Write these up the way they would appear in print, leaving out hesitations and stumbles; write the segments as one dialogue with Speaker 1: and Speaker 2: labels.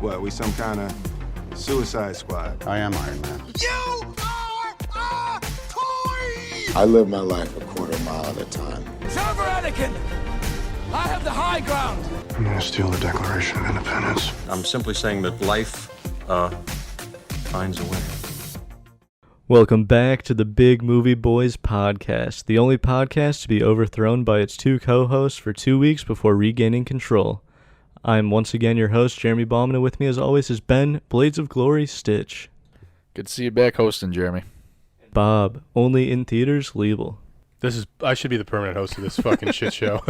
Speaker 1: What, we some kind of Suicide Squad?
Speaker 2: I am Iron Man.
Speaker 3: You are a toy!
Speaker 4: I live my life a quarter mile at a time.
Speaker 3: Server Anakin! I have the high ground!
Speaker 5: I'm gonna steal the Declaration of Independence.
Speaker 6: I'm simply saying that life finds a way.
Speaker 7: Welcome back to the Big Movie Boys podcast, the only podcast to be overthrown by its two co-hosts for 2 weeks before regaining control. I'm once again your host, Jeremy Bauman, and with me as always is Ben, Blades of Glory, Stitch.
Speaker 8: Good to see you back hosting, Jeremy.
Speaker 7: Bob, only in theaters, Liebel.
Speaker 9: I should be the permanent host of this fucking shit show.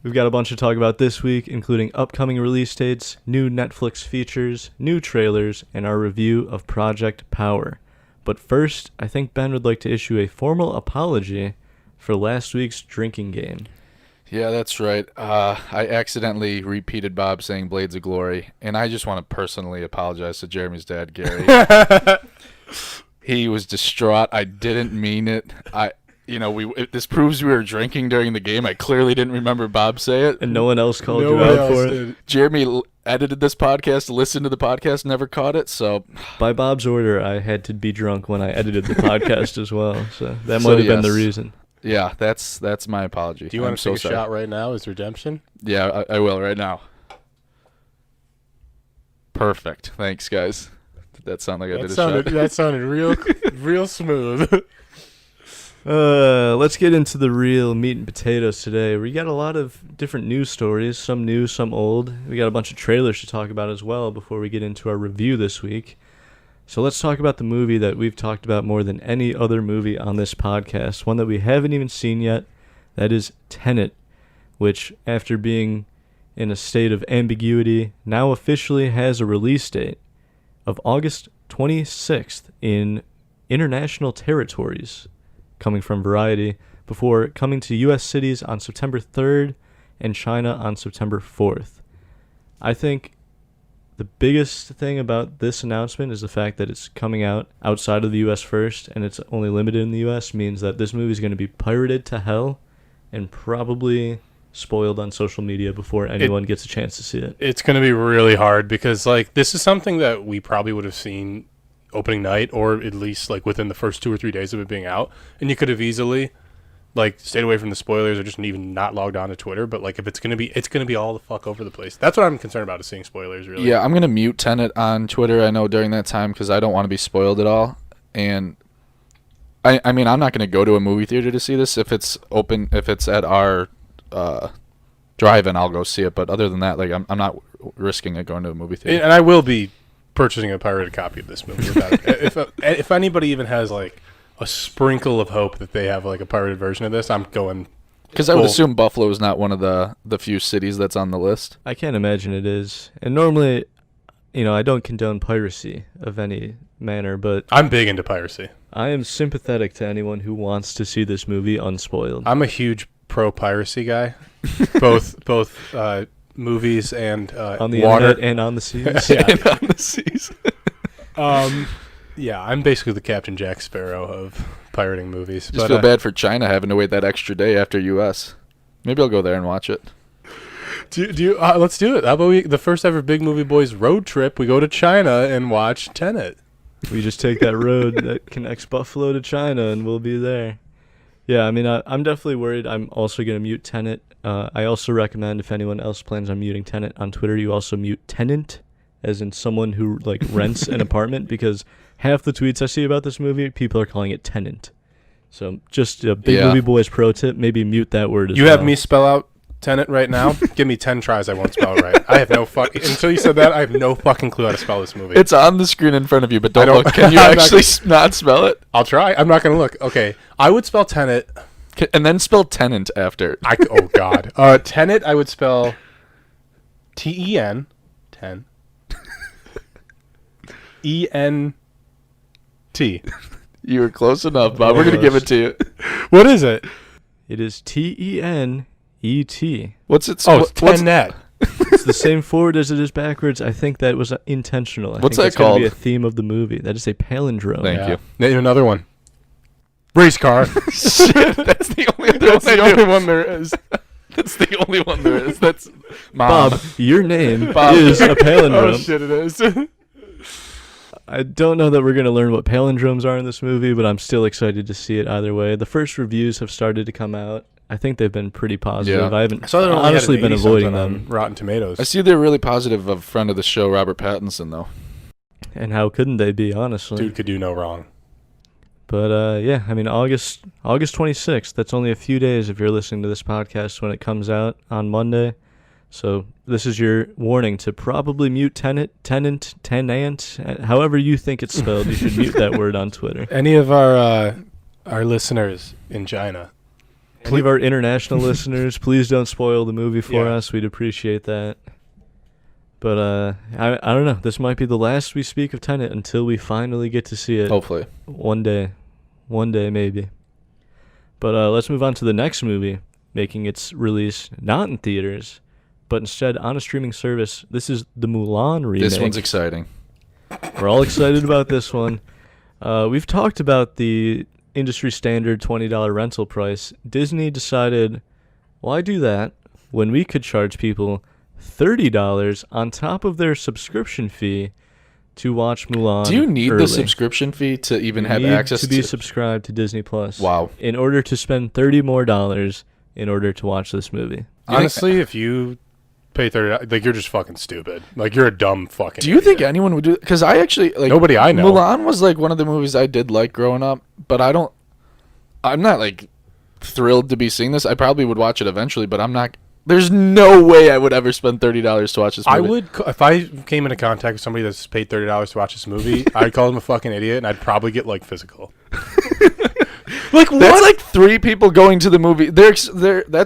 Speaker 7: We've got a bunch to talk about this week, including upcoming release dates, new Netflix features, new trailers, and our review of Project Power. But first, I think Ben would like to issue a formal apology for last week's drinking game.
Speaker 8: Yeah, that's right. I accidentally repeated Bob saying Blades of Glory, and I just want to personally apologize to Jeremy's dad, Gary. He was distraught. I didn't mean it. This proves we were drinking during the game. I clearly didn't remember Bob say it.
Speaker 7: And no one else called you out for it.
Speaker 8: Jeremy edited this podcast, listened to the podcast, never caught it, so...
Speaker 7: By Bob's order, I had to be drunk when I edited the podcast as well, so that might have been the reason.
Speaker 8: Yeah, that's my apology.
Speaker 9: Do you want to take a shot right now as redemption?
Speaker 8: Yeah, I will right now. Perfect. Thanks, guys. Did that sound like I did a shot?
Speaker 9: That sounded real smooth.
Speaker 7: Let's get into the real meat and potatoes today. We got a lot of different news stories, some new, some old. We got a bunch of trailers to talk about as well before we get into our review this week. So let's talk about the movie that we've talked about more than any other movie on this podcast, one that we haven't even seen yet. That is Tenet, which, after being in a state of ambiguity, now officially has a release date of August 26th in international territories, coming from Variety, before coming to U.S. cities on September 3rd and China on September 4th. I think the biggest thing about this announcement is the fact that it's coming out outside of the U.S. first, and it's only limited in the U.S., means that this movie is going to be pirated to hell and probably spoiled on social media before anyone gets a chance to see it.
Speaker 9: It's going to be really hard because, this is something that we probably would have seen opening night, or at least within the first 2 or 3 days of it being out, and you could have easily stayed away from the spoilers or just even not logged on to Twitter. But if it's gonna be all the fuck over the place. That's what I'm concerned about, is seeing spoilers. Really.
Speaker 8: Yeah, I'm gonna mute Tenet on Twitter. I know during that time because I don't want to be spoiled at all. And I mean, I'm not gonna go to a movie theater to see this. If it's open, if it's at our drive-in, I'll go see it. But other than that, I'm not risking it going to a movie theater.
Speaker 9: And I will be purchasing a pirated copy of this movie. If anybody even has a sprinkle of hope that they have a pirated version of this, I'm going.
Speaker 8: Because I would assume Buffalo is not one of the few cities that's on the list.
Speaker 7: I can't imagine it is. And normally, I don't condone piracy of any manner, but
Speaker 9: I'm big into piracy.
Speaker 7: I am sympathetic to anyone who wants to see this movie unspoiled.
Speaker 9: I'm a huge pro-piracy guy, both movies and
Speaker 7: on the
Speaker 9: water
Speaker 7: internet and on the seas.
Speaker 9: Yeah.
Speaker 8: And on the seas.
Speaker 9: Yeah, I'm basically the Captain Jack Sparrow of pirating movies.
Speaker 8: Just feel bad for China having to wait that extra day after U.S. Maybe I'll go there and watch it.
Speaker 9: Let's do it. How about the first ever Big Movie Boys road trip? We go to China and watch Tenet.
Speaker 7: We just take that road that connects Buffalo to China, and we'll be there. Yeah, I mean, I'm definitely worried. I'm also going to mute Tenet. I also recommend, if anyone else plans on muting Tenet on Twitter, you also mute Tenant, as in someone who rents an apartment, because half the tweets I see about this movie, people are calling it Tenant. So just a Big Movie Boys pro tip, maybe mute that word as well.
Speaker 9: You have me spell out Tenet right now? Give me 10 tries, I won't spell it right. I have no until you said that, I have no fucking clue how to spell this movie.
Speaker 8: It's on the screen in front of you, but don't look. Can you actually not spell it?
Speaker 9: I'll try. I'm not going to look. Okay. I would spell Tenet.
Speaker 8: And then spell Tenant after.
Speaker 9: Oh, God. Tenet, I would spell T-E-N, 10, E-N-T.
Speaker 8: You were close enough, Bob. We're going to give it to you.
Speaker 9: What is it?
Speaker 7: It is T-E-N-E-T.
Speaker 8: What's it?
Speaker 9: Oh, it's Tenet.
Speaker 7: It's the same forward as it is backwards. I think that was intentional.
Speaker 8: What's
Speaker 7: that
Speaker 8: that called?
Speaker 7: Going to be a theme of the movie. That is a palindrome.
Speaker 8: Thank you.
Speaker 9: Name another one. Race car.
Speaker 8: Shit, that's the only other
Speaker 9: That's the only one there is.
Speaker 8: That's the only one there is. That's Mom.
Speaker 7: Bob, your name
Speaker 8: Bob.
Speaker 7: is a palindrome.
Speaker 9: Oh shit, it is.
Speaker 7: I don't know that we're going to learn what palindromes are in this movie, but I'm still excited to see it either way. The first reviews have started to come out. I think they've been pretty positive.
Speaker 8: Yeah.
Speaker 7: I haven't
Speaker 9: I saw that it only
Speaker 7: honestly
Speaker 9: had
Speaker 7: been
Speaker 9: an
Speaker 7: avoiding
Speaker 9: 80-something
Speaker 7: them.
Speaker 9: on Rotten Tomatoes.
Speaker 8: I see they're really positive of friend of the show, Robert Pattinson, though.
Speaker 7: And how couldn't they be, honestly?
Speaker 9: Dude could do no wrong.
Speaker 7: But yeah, I mean, August 26th, that's only a few days if you're listening to this podcast when it comes out on Monday. So this is your warning to probably mute tenant, however you think it's spelled. You should mute that word on Twitter.
Speaker 9: Any of our listeners in China,
Speaker 7: Any of our international listeners, please don't spoil the movie for
Speaker 9: Yeah.
Speaker 7: us. We'd appreciate that. But I don't know. This might be the last we speak of Tenet until we finally get to see it.
Speaker 8: Hopefully.
Speaker 7: One day maybe. But let's move on to the next movie making its release not in theaters, but instead on a streaming service. This is the Mulan remake.
Speaker 8: This one's exciting.
Speaker 7: We're all excited about this one. We've talked about the industry standard $20 rental price. Disney decided, why do that when we could charge people $30 on top of their subscription fee to watch Mulan?
Speaker 8: Do you need
Speaker 7: early?
Speaker 8: the subscription fee to even
Speaker 7: You
Speaker 8: have
Speaker 7: need
Speaker 8: access
Speaker 7: to be subscribed to Disney Plus?
Speaker 8: Wow.
Speaker 7: In order to spend $30 more in order to watch this movie.
Speaker 9: honestly, if you pay $30, like you're just fucking stupid. Like you're a dumb fucking.
Speaker 8: Do you think
Speaker 9: idiot.
Speaker 8: anyone would do? Because I actually like
Speaker 9: Nobody I know.
Speaker 8: Mulan was like one of the movies I did like growing up, but I'm not like thrilled to be seeing this. I probably would watch it eventually, but I'm not. There's no way I would ever spend $30 to watch this movie.
Speaker 9: I would if I came into contact with somebody that's paid $30 to watch this movie. I'd call them a fucking idiot, and I'd probably get like physical.
Speaker 8: Like what? That's like 3 people going to the movie. That's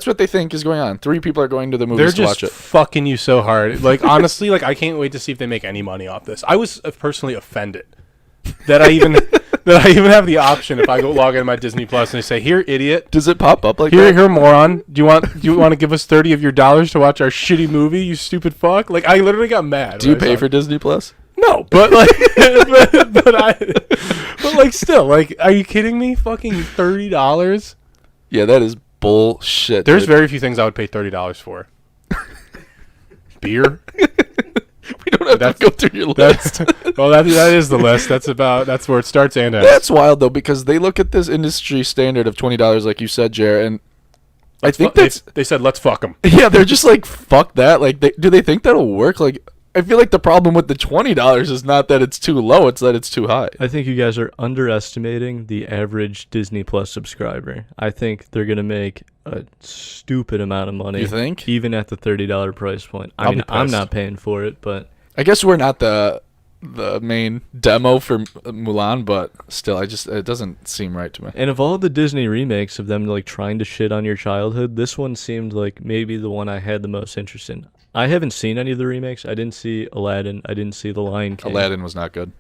Speaker 8: what they think is going on. 3 people are going to the movies
Speaker 9: They're
Speaker 8: to watch
Speaker 9: just
Speaker 8: it.
Speaker 9: fucking you so hard. Like honestly, like I can't wait to see if they make any money off this. I was personally offended that I even have the option if I go log into my Disney Plus and they say, "Here, idiot."
Speaker 8: Does it pop up like
Speaker 9: Here,
Speaker 8: that?
Speaker 9: here, moron. Do you want to give us 30 of your dollars to watch our shitty movie? You stupid fuck. Like I literally got mad.
Speaker 8: Do you
Speaker 9: when I
Speaker 8: pay
Speaker 9: saw
Speaker 8: for
Speaker 9: it.
Speaker 8: Disney Plus?
Speaker 9: No, but like, but like, still, like, are you kidding me? Fucking $30.
Speaker 8: Yeah, that is bullshit.
Speaker 9: There's
Speaker 8: dude.
Speaker 9: very few things I would pay $30 for. Beer.
Speaker 8: We don't have to go through your list.
Speaker 9: That's well, that is the list. That's where it starts and ends.
Speaker 8: That's wild though, because they look at this industry standard of $20, like you said, Jer, and I think that's
Speaker 9: they said let's fuck them.
Speaker 8: yeah. They're just like fuck that. Like, do they think that'll work? Like, I feel like the problem with the $20 is not that it's too low; it's that it's too high.
Speaker 7: I think you guys are underestimating the average Disney Plus subscriber. I think they're going to make a stupid amount of money.
Speaker 8: You think?
Speaker 7: Even at the $30 price point. I
Speaker 9: I'll
Speaker 7: mean,
Speaker 9: be
Speaker 7: I'm
Speaker 9: pissed.
Speaker 7: not paying for it, but
Speaker 8: I guess we're not the main demo for Mulan, but still, it doesn't seem right to me.
Speaker 7: and of all the Disney remakes of them like trying to shit on your childhood, this one seemed like maybe the one I had the most interest in. I haven't seen any of the remakes. I didn't see Aladdin. I didn't see The Lion King.
Speaker 8: Aladdin was not good.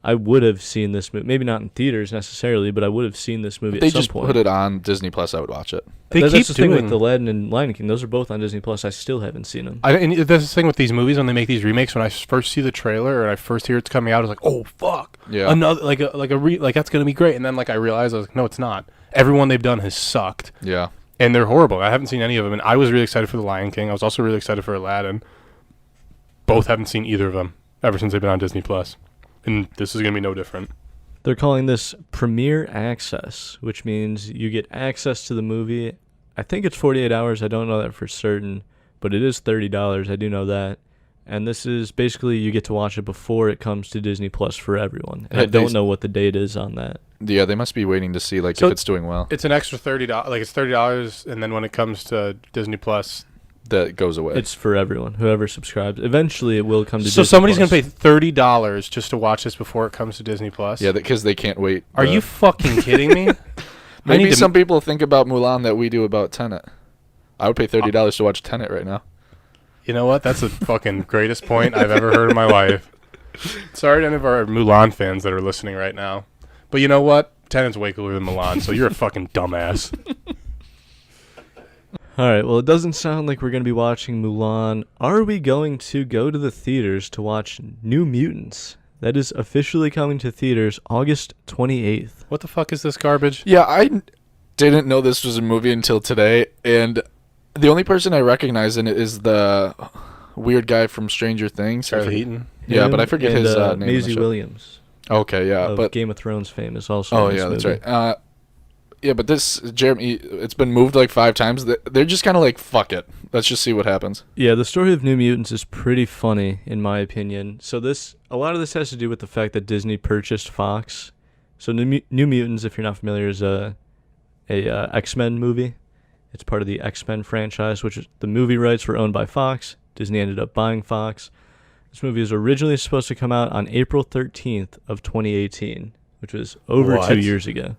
Speaker 7: I would have seen this movie, maybe not in theaters necessarily, but I would have seen this movie
Speaker 8: If they
Speaker 7: at some
Speaker 8: just
Speaker 7: point.
Speaker 8: put it on Disney Plus, I would watch it.
Speaker 9: They
Speaker 7: That's
Speaker 9: keep
Speaker 7: the thing with
Speaker 9: doing.
Speaker 7: Aladdin and Lion King. Those are both on Disney Plus. I still haven't seen them.
Speaker 9: And that's the thing with these movies when they make these remakes. When I first see the trailer or I first hear it's coming out, I was like, "Oh fuck!"
Speaker 8: Yeah.
Speaker 9: Another like that's gonna be great. And then like I realized I was like, "No, it's not." Everyone they've done has sucked,
Speaker 8: Yeah.
Speaker 9: and they're horrible. I haven't seen any of them, and I was really excited for The Lion King. I was also really excited for Aladdin. Both haven't seen either of them ever since they've been on Disney Plus, and this is gonna be no different.
Speaker 7: They're calling this Premiere Access, which means you get access to the movie. I think it's 48 hours. I don't know that for certain, but it is $30. I do know that. And this is basically you get to watch it before it comes to Disney Plus for everyone. And I
Speaker 8: They-
Speaker 7: don't know what the date is on that.
Speaker 8: Yeah, they must be waiting to see
Speaker 9: So
Speaker 8: if it's doing well.
Speaker 9: It's an extra $30. Like it's $30, and then when it comes to Disney Plus,
Speaker 8: That goes away.
Speaker 7: It's for everyone, whoever subscribes. Eventually, it will come to
Speaker 9: so
Speaker 7: Disney
Speaker 9: somebody's
Speaker 7: Plus.
Speaker 9: gonna pay $30 just to watch this before it comes to Disney Plus.
Speaker 8: yeah, because they can't wait.
Speaker 9: Are you fucking kidding me? I
Speaker 8: Maybe
Speaker 9: need to-
Speaker 8: some people think about Mulan that we do about Tenet. I would pay $30 to watch Tenet right now.
Speaker 9: You know what? That's the fucking greatest point I've ever heard in my life. Sorry to any of our Mulan fans that are listening right now, but you know what? Tenet's way cooler than Mulan, so you're a fucking dumbass.
Speaker 7: All right, well, it doesn't sound like we're going to be watching Mulan. Are we going to go to the theaters to watch New Mutants? That is officially coming to theaters August 28th.
Speaker 9: What the fuck is this garbage?
Speaker 8: Yeah, I didn't know this was a movie until today, and The only person I recognize in it is the weird guy from Stranger Things.
Speaker 9: Charlie Heaton.
Speaker 8: Yeah, but I forget
Speaker 7: and,
Speaker 8: his name. in the
Speaker 7: Maisie
Speaker 8: show.
Speaker 7: Williams
Speaker 8: Okay, yeah,
Speaker 7: of
Speaker 8: but
Speaker 7: Game of Thrones fame is also.
Speaker 8: oh
Speaker 7: in this
Speaker 8: yeah, that's
Speaker 7: movie.
Speaker 8: right. Yeah, but this Jeremy, it's been moved like 5 times. They're just kind of like, fuck it, let's just see what happens.
Speaker 7: Yeah, the story of New Mutants is pretty funny in my opinion. So a lot of this has to do with the fact that Disney purchased Fox. So New Mutants, if you're not familiar, is a X-Men movie. It's part of the X-Men franchise, which is, the movie rights were owned by Fox. Disney ended up buying Fox. This movie was originally supposed to come out on April 13th of 2018, which was over
Speaker 9: What?
Speaker 7: 2 years ago.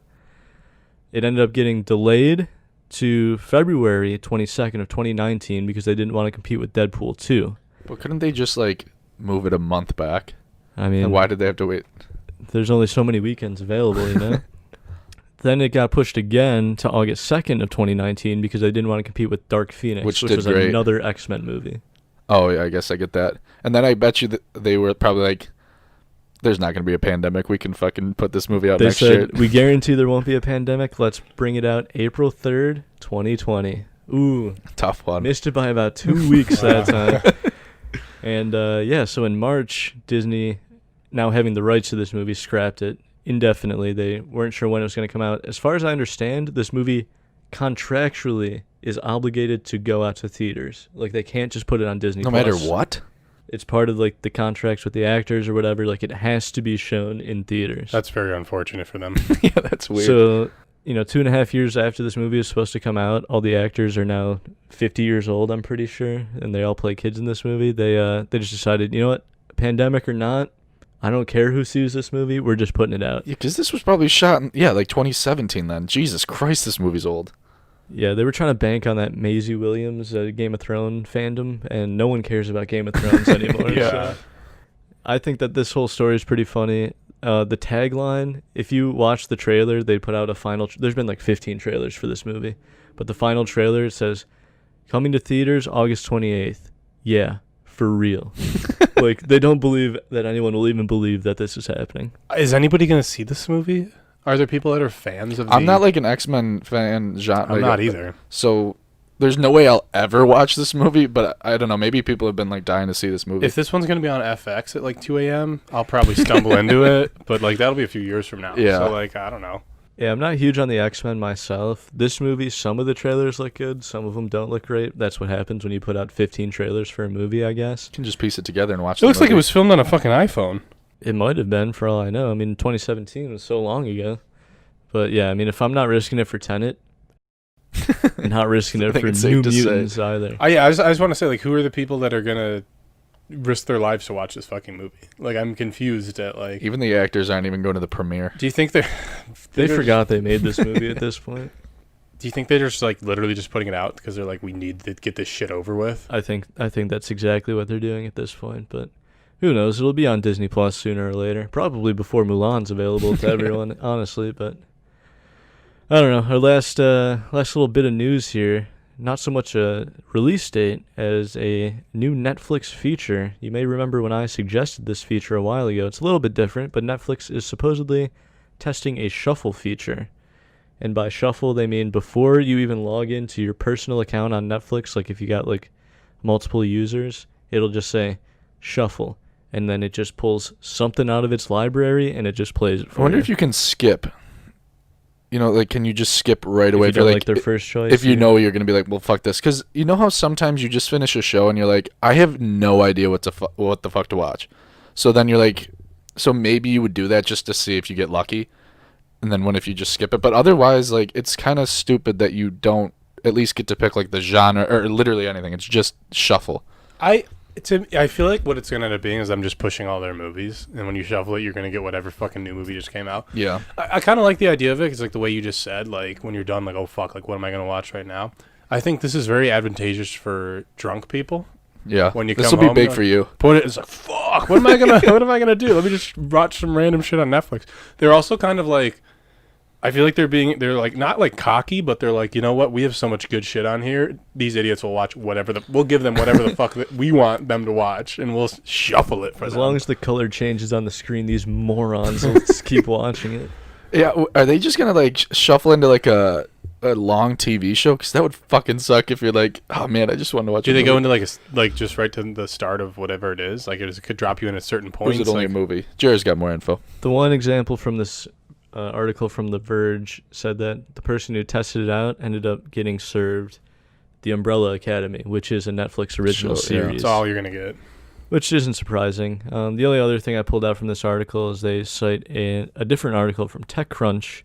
Speaker 7: It ended up getting delayed to February 22nd of 2019 because they didn't want to compete with Deadpool 2.
Speaker 8: But couldn't they just like move it a month back?
Speaker 7: I mean,
Speaker 8: And why did they have to wait?
Speaker 7: there's only so many weekends available, you know? Then it got pushed again to August 2nd of 2019 because they didn't want to compete with Dark Phoenix,
Speaker 8: Which
Speaker 7: which
Speaker 8: did
Speaker 7: was
Speaker 8: great.
Speaker 7: another X-Men movie.
Speaker 8: Oh yeah, I guess I get that. And then I bet you that they were probably like, "There's not going to be a pandemic. We can fucking put this movie out
Speaker 7: They
Speaker 8: next year."
Speaker 7: said, we guarantee there won't be a pandemic. Let's bring it out April 3rd, 2020. Ooh,
Speaker 8: Tough one.
Speaker 7: missed it by about 2 weeks that time. And yeah, so in March, Disney, now having the rights to this movie, scrapped it indefinitely. They weren't sure when it was going to come out. As far as I understand, this movie contractually is obligated to go out to theaters. Like, they can't just put it on Disney
Speaker 8: No
Speaker 7: Plus.
Speaker 8: matter what.
Speaker 7: It's part of like the contracts with the actors or whatever. Like, it has to be shown in theaters.
Speaker 9: That's very unfortunate for them.
Speaker 8: Yeah, that's weird.
Speaker 7: So, 2.5 years after this movie is supposed to come out, all the actors are now 50 years old, I'm pretty sure, and they all play kids in this movie. They just decided, you know what, pandemic or not, I don't care who sees this movie, we're just putting it out.
Speaker 8: Yeah, because this was probably shot in, like 2017 then. Jesus Christ, this movie's old.
Speaker 7: Yeah, they were trying to bank on that Maisie Williams Game of Thrones fandom, and no one cares about Game of Thrones anymore.
Speaker 9: Yeah.
Speaker 7: So I think that this whole story is pretty funny. The tagline, if you watch the trailer, they put out a final... there's been like 15 trailers for this movie, but the final trailer, it says, coming to theaters August 28th. Yeah, for real. Like, they don't believe that anyone will even believe that this is happening.
Speaker 9: Is anybody going to see this movie? Are there people that are fans of
Speaker 8: I'm not like an X-Men fan.
Speaker 9: I'm not either.
Speaker 8: So there's no way I'll ever watch this movie, but I don't know. Maybe people have been like dying to see this movie.
Speaker 9: If this one's going to be on FX at like 2 a.m., I'll probably stumble into it, but like that'll be a few years from now.
Speaker 8: Yeah.
Speaker 9: So like, I don't know.
Speaker 7: Yeah, I'm not huge on the X-Men myself. This movie, some of the trailers look good, some of them don't look great. That's what happens when you put out 15 trailers for a movie, I guess.
Speaker 8: You can just piece it together and watch
Speaker 9: It looks like it was filmed on a fucking iPhone.
Speaker 7: It might have been, for all I know. I mean, 2017 was so long ago. But yeah, I mean, if I'm not risking it for Tenet, I'm not risking it
Speaker 8: I think
Speaker 7: for
Speaker 8: it's safe
Speaker 7: New
Speaker 8: to say.
Speaker 7: Mutants either.
Speaker 9: I just want to say, like, who are the people that are going to risk their lives to watch this fucking movie? Like, I'm confused at, like...
Speaker 8: Even the actors aren't even going to the premiere.
Speaker 9: Do you think they're...
Speaker 7: They forgot they made this movie at this point.
Speaker 9: Do you think they're just, like, literally just putting it out because they're like, we need to get this shit over with?
Speaker 7: I think that's exactly what they're doing at this point, but who knows? It'll be on Disney Plus sooner or later. Probably before Mulan's available to everyone, honestly, but I don't know. Our last little bit of news here, not so much a release date as a new Netflix feature. You may remember when I suggested this feature a while ago. It's a little bit different, but Netflix is supposedly testing a shuffle feature. And by shuffle, they mean before you even log into your personal account on Netflix, like if you got like multiple users, it'll just say shuffle. And then it just pulls something out of its library and it just plays it for
Speaker 8: I wonder
Speaker 7: you.
Speaker 8: if you can skip. Like, can you just skip right
Speaker 7: If
Speaker 8: away?
Speaker 7: you
Speaker 8: If you're
Speaker 7: don't
Speaker 8: like,
Speaker 7: like their first choice.
Speaker 8: if you
Speaker 7: yeah.
Speaker 8: know you're going to be like, well, fuck this. Because you know how sometimes you just finish a show and you're like, I have no idea what the fuck to watch. So then you're like, so maybe you would do that just to see if you get lucky. And then if you just skip it. But otherwise, like, it's kind of stupid that you don't at least get to pick, like, the genre or literally anything. It's just shuffle.
Speaker 9: I feel like what it's going to end up being is I'm just pushing all their movies. And when you shuffle it, you're going to get whatever fucking new movie just came out.
Speaker 8: Yeah.
Speaker 9: I kind of like the idea of it because, like, the way you just said, like, when you're done, like, oh, fuck, like, what am I going to watch right now? I think this is very advantageous for drunk people.
Speaker 8: Yeah.
Speaker 9: When you
Speaker 8: this
Speaker 9: come
Speaker 8: will be
Speaker 9: home,
Speaker 8: big
Speaker 9: you're
Speaker 8: for you.
Speaker 9: Put it, it's like, fuck, what am I gonna do? Let me just watch some random shit on Netflix. They're also kind of like, I feel like they're like not like cocky, but they're like, you know what? We have so much good shit on here. These idiots will watch we'll give them whatever the fuck that we want them to watch, and we'll shuffle it for
Speaker 7: As
Speaker 9: them.
Speaker 7: long as the color changes on the screen, these morons will just keep watching it.
Speaker 8: Yeah. Are they just going to, like, shuffle into, like, a a long TV show? Because that would fucking suck if you're like, oh man, I just want to watch.
Speaker 9: Do
Speaker 8: a
Speaker 9: they
Speaker 8: movie.
Speaker 9: go into like just right to the start of whatever it is? Like it could drop you in at certain
Speaker 8: Or
Speaker 9: points.
Speaker 8: is it only a movie? Jerry's got more info.
Speaker 7: The one example from this article from The Verge said that the person who tested it out ended up getting served The Umbrella Academy, which is a Netflix original
Speaker 8: So, yeah.
Speaker 7: series.
Speaker 9: That's all you're gonna get.
Speaker 7: Which isn't surprising. The only other thing I pulled out from this article is they cite a different article from TechCrunch,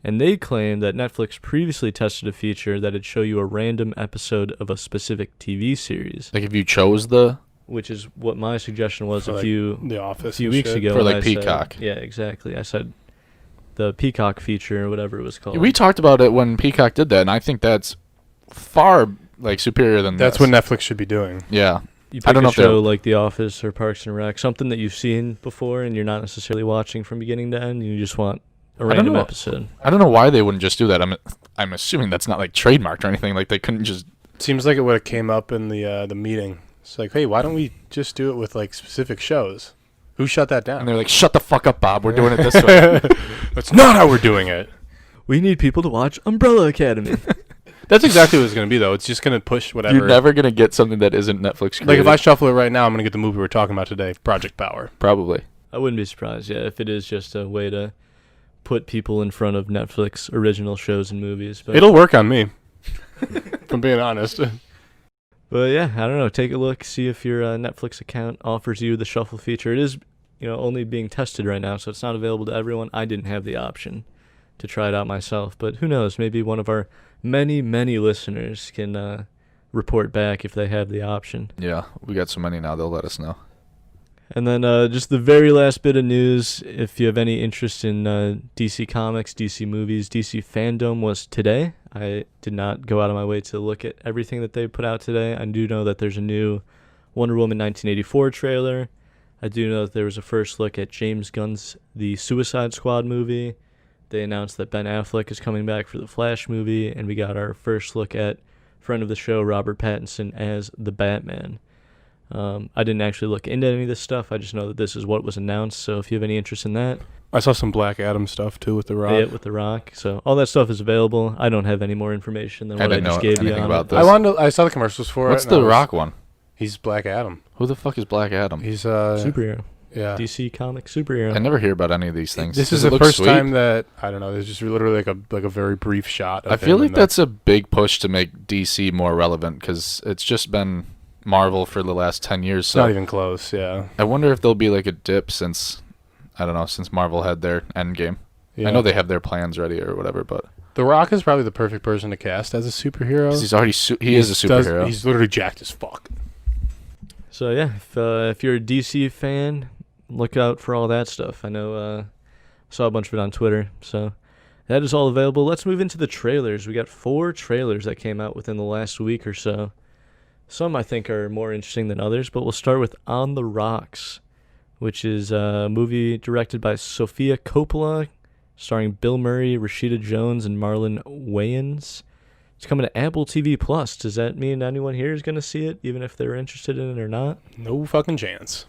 Speaker 7: and they claim that Netflix previously tested a feature that would show you a random episode of a specific TV series,
Speaker 8: Like if you chose the
Speaker 7: which is what my suggestion was
Speaker 9: For,
Speaker 7: a
Speaker 9: like,
Speaker 7: few
Speaker 9: The Office.
Speaker 7: few
Speaker 9: and
Speaker 7: weeks
Speaker 9: shit.
Speaker 7: ago.
Speaker 8: For,
Speaker 7: when
Speaker 8: like,
Speaker 7: I said-
Speaker 8: Peacock.
Speaker 7: yeah, exactly. I said the Peacock feature or whatever it was called.
Speaker 8: we talked about it when Peacock did that, and I think that's far like superior than
Speaker 9: That's
Speaker 8: this.
Speaker 9: what Netflix should be doing.
Speaker 8: Yeah,
Speaker 7: You pick
Speaker 8: I don't know
Speaker 7: a
Speaker 8: if they're-
Speaker 7: show like The Office or Parks and Rec, something that you've seen before and you're not necessarily watching from beginning to end. You just want a
Speaker 8: don't
Speaker 7: random
Speaker 8: know.
Speaker 7: episode.
Speaker 8: I don't know why they wouldn't just do that. I'm assuming that's not like trademarked or anything. Like they couldn't just.
Speaker 9: Seems like it would have came up in the meeting. It's like, hey, why don't we just do it with like specific shows? Who shut that
Speaker 8: And
Speaker 9: down?
Speaker 8: they're like, "Shut the fuck up, Bob. We're doing it this way."
Speaker 9: That's not how we're doing it.
Speaker 7: We need people to watch Umbrella Academy.
Speaker 9: That's exactly what it's going to be, though. It's just going to push whatever.
Speaker 8: You're never gonna get something that isn't Netflix created.
Speaker 9: Like, if I shuffle it right now, I'm going to get the movie we're talking about today, Project Power.
Speaker 8: probably.
Speaker 7: I wouldn't be surprised, yeah, if it is just a way to put people in front of Netflix original shows and movies. But
Speaker 9: It'll work on me, if I'm being honest.
Speaker 7: But yeah, I don't know. Take a look, see if your Netflix account offers you the shuffle feature. It is, only being tested right now, so it's not available to everyone. I didn't have the option to try it out myself, but who knows? Maybe one of our many, many listeners can report back if they have the option.
Speaker 8: Yeah, we got so many now. They'll let us know.
Speaker 7: And then just the very last bit of news, if you have any interest in DC Comics, DC movies, DC fandom was today. I did not go out of my way to look at everything that they put out today. I do know that there's a new Wonder Woman 1984 trailer. I do know that there was a first look at James Gunn's The Suicide Squad movie. They announced that Ben Affleck is coming back for the Flash movie, and we got our first look at friend of the show, Robert Pattinson, as the Batman. I didn't actually look into any of this stuff. I just know that this is what was announced. So if you have any interest in that,
Speaker 9: I saw some Black Adam stuff, too, with The Rock.
Speaker 7: pay it with The Rock. So all that stuff is available. I don't have any more information than
Speaker 8: I
Speaker 7: what I
Speaker 8: didn't
Speaker 7: just
Speaker 8: know
Speaker 7: gave you
Speaker 8: anything
Speaker 7: on
Speaker 8: about
Speaker 7: it.
Speaker 8: this.
Speaker 9: I saw the commercials for
Speaker 8: What's
Speaker 9: it. and
Speaker 8: the
Speaker 9: I was-
Speaker 8: Rock one?
Speaker 9: He's Black Adam.
Speaker 8: Who the fuck is Black Adam?
Speaker 9: He's
Speaker 7: Superhero.
Speaker 9: yeah.
Speaker 7: DC comic superhero.
Speaker 8: I never hear about any of these things.
Speaker 9: This
Speaker 8: Does
Speaker 9: is
Speaker 8: it
Speaker 9: the
Speaker 8: look
Speaker 9: first
Speaker 8: sweet?
Speaker 9: time that I don't know. There's just literally like a very brief shot. Of
Speaker 8: I feel
Speaker 9: him
Speaker 8: like
Speaker 9: in the-
Speaker 8: that's a big push to make DC more relevant because it's just been Marvel for the last 10 years.
Speaker 9: It's
Speaker 8: So
Speaker 9: not even close. Yeah.
Speaker 8: I wonder if there'll be like a dip since Marvel had their Endgame.
Speaker 9: Yeah.
Speaker 8: I know they have their plans ready or whatever, but
Speaker 9: The Rock is probably the perfect person to cast as a superhero.
Speaker 8: 'cause he's already he is a superhero.
Speaker 9: He's literally jacked as fuck.
Speaker 7: So yeah, if you're a DC fan, look out for all that stuff. I know saw a bunch of it on Twitter. So that is all available. Let's move into the trailers. We got 4 trailers that came out within the last week or so. Some I think are more interesting than others, but we'll start with On the Rocks, which is a movie directed by Sofia Coppola, starring Bill Murray, Rashida Jones, and Marlon Wayans. It's coming to Apple TV Plus. Does that mean anyone here is going to see it, even if they're interested in it or not?
Speaker 9: No fucking chance.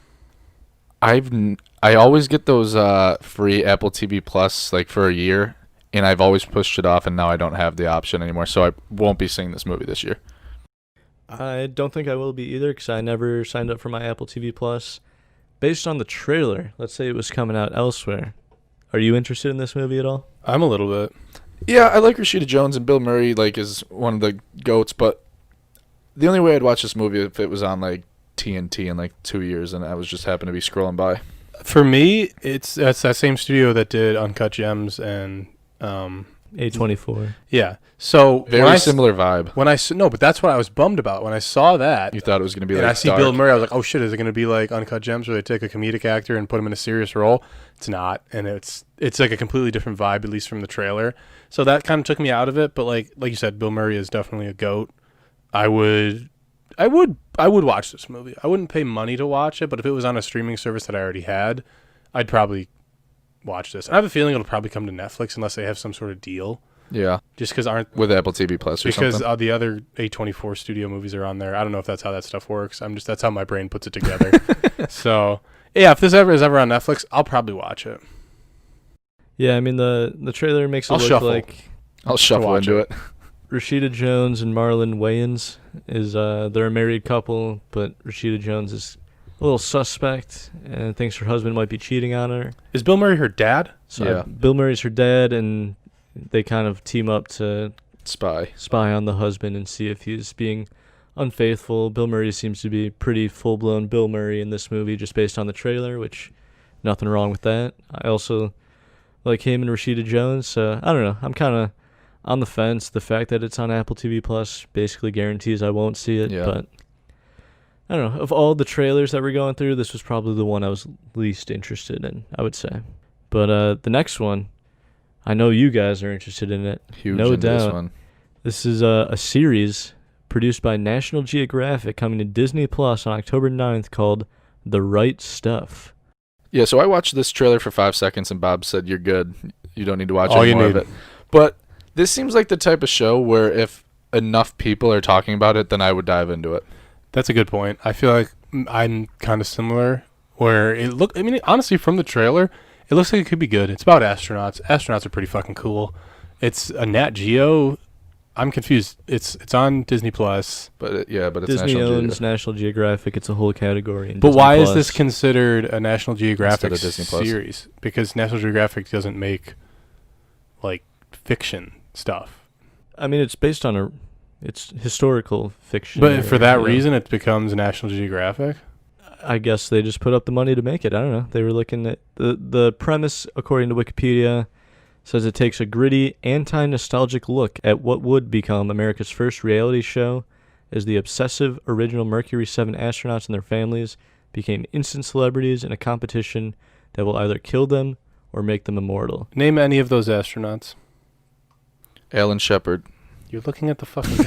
Speaker 8: I always get those free Apple TV Plus like for a year, and I've always pushed it off, and now I don't have the option anymore, so I won't be seeing this movie this year.
Speaker 7: I don't think I will be either, because I never signed up for my Apple TV Plus. Based on the trailer, let's say it was coming out elsewhere. Are you interested in this movie at all?
Speaker 9: I'm a little bit.
Speaker 8: Yeah, I like Rashida Jones, and Bill Murray like is one of the goats, but the only way I'd watch this movie if it was on like TNT in like 2 years, and I was just happened to be scrolling by.
Speaker 9: For me, that's that same studio that did Uncut Gems and
Speaker 7: A24.
Speaker 9: yeah. So
Speaker 8: Very similar vibe.
Speaker 9: No, but that's what I was bummed about when I saw that.
Speaker 8: You thought it was going to be
Speaker 9: And
Speaker 8: like
Speaker 9: I see
Speaker 8: dark.
Speaker 9: Bill Murray, I was like, oh shit, is it going to be like Uncut Gems where they take a comedic actor and put him in a serious role? It's not, and it's like a completely different vibe, at least from the trailer. So that kind of took me out of it. But like you said, Bill Murray is definitely a goat. I would watch this movie. I wouldn't pay money to watch it, but if it was on a streaming service that I already had, I'd probably watch this. I have a feeling it'll probably come to Netflix unless they have some sort of deal.
Speaker 8: Yeah,
Speaker 9: Just because
Speaker 8: with Apple TV Plus or
Speaker 9: because
Speaker 8: something.
Speaker 9: the other A24 studio movies are on there. I don't know if that's how that stuff works. That's how my brain puts it together. So yeah, if this is ever on Netflix, I'll probably watch it.
Speaker 7: Yeah, I mean the trailer makes it
Speaker 9: I'll
Speaker 7: look
Speaker 9: shuffle.
Speaker 7: like
Speaker 8: I'll shuffle
Speaker 9: watch
Speaker 8: into it.
Speaker 7: Rashida Jones and Marlon Wayans is they're a married couple, but Rashida Jones is a little suspect and thinks her husband might be cheating on her.
Speaker 9: Is Bill Murray her dad?
Speaker 7: So
Speaker 8: Yeah.
Speaker 7: Bill Murray's her dad, and they kind of team up to
Speaker 8: Spy.
Speaker 7: spy on the husband and see if he's being unfaithful. Bill Murray seems to be pretty full-blown Bill Murray in this movie just based on the trailer, which nothing wrong with that. I also like him and Rashida Jones, so I don't know. I'm kind of on the fence. The fact that it's on Apple TV Plus basically guarantees I won't see it,
Speaker 8: Yeah.
Speaker 7: but I don't know. Of all the trailers that we're going through, this was probably the one I was least interested in, I would say. But the next one, I know you guys are interested in it.
Speaker 8: Huge
Speaker 7: no
Speaker 8: into this
Speaker 7: doubt.
Speaker 8: one.
Speaker 7: This is a series produced by National Geographic coming to Disney Plus on October 9th called The Right Stuff.
Speaker 8: Yeah, so I watched this trailer for 5 seconds, and Bob said, "You're good. You don't need to watch
Speaker 9: All
Speaker 8: any
Speaker 9: you
Speaker 8: more of
Speaker 9: need.
Speaker 8: it." But this seems like the type of show where if enough people are talking about it, then I would dive into it.
Speaker 9: That's a good point. I feel like I'm kind of similar. Where I mean, honestly, from the trailer, it looks like it could be good. It's about astronauts. Astronauts are pretty fucking cool. It's a Nat Geo. I'm confused. It's on Disney Plus.
Speaker 8: But it's
Speaker 7: Disney
Speaker 8: National
Speaker 7: owns
Speaker 8: Geographic.
Speaker 7: National Geographic. It's a whole category. In
Speaker 9: But
Speaker 7: Disney
Speaker 9: why is
Speaker 7: Plus.
Speaker 9: this considered a National Geographic
Speaker 8: Instead of Disney Plus?
Speaker 9: series? Because National Geographic doesn't make like fiction stuff.
Speaker 7: I mean, it's based on it's historical fiction.
Speaker 9: But for that
Speaker 7: you know.
Speaker 9: reason, it becomes National Geographic.
Speaker 7: I guess they just put up the money to make it. I don't know. They were looking at the premise, according to Wikipedia, says it takes a gritty, anti-nostalgic look at what would become America's first reality show as the obsessive original Mercury 7 astronauts and their families became instant celebrities in a competition that will either kill them or make them immortal.
Speaker 9: Name any of those astronauts.
Speaker 8: Alan Shepard.
Speaker 9: You're looking at the fucking.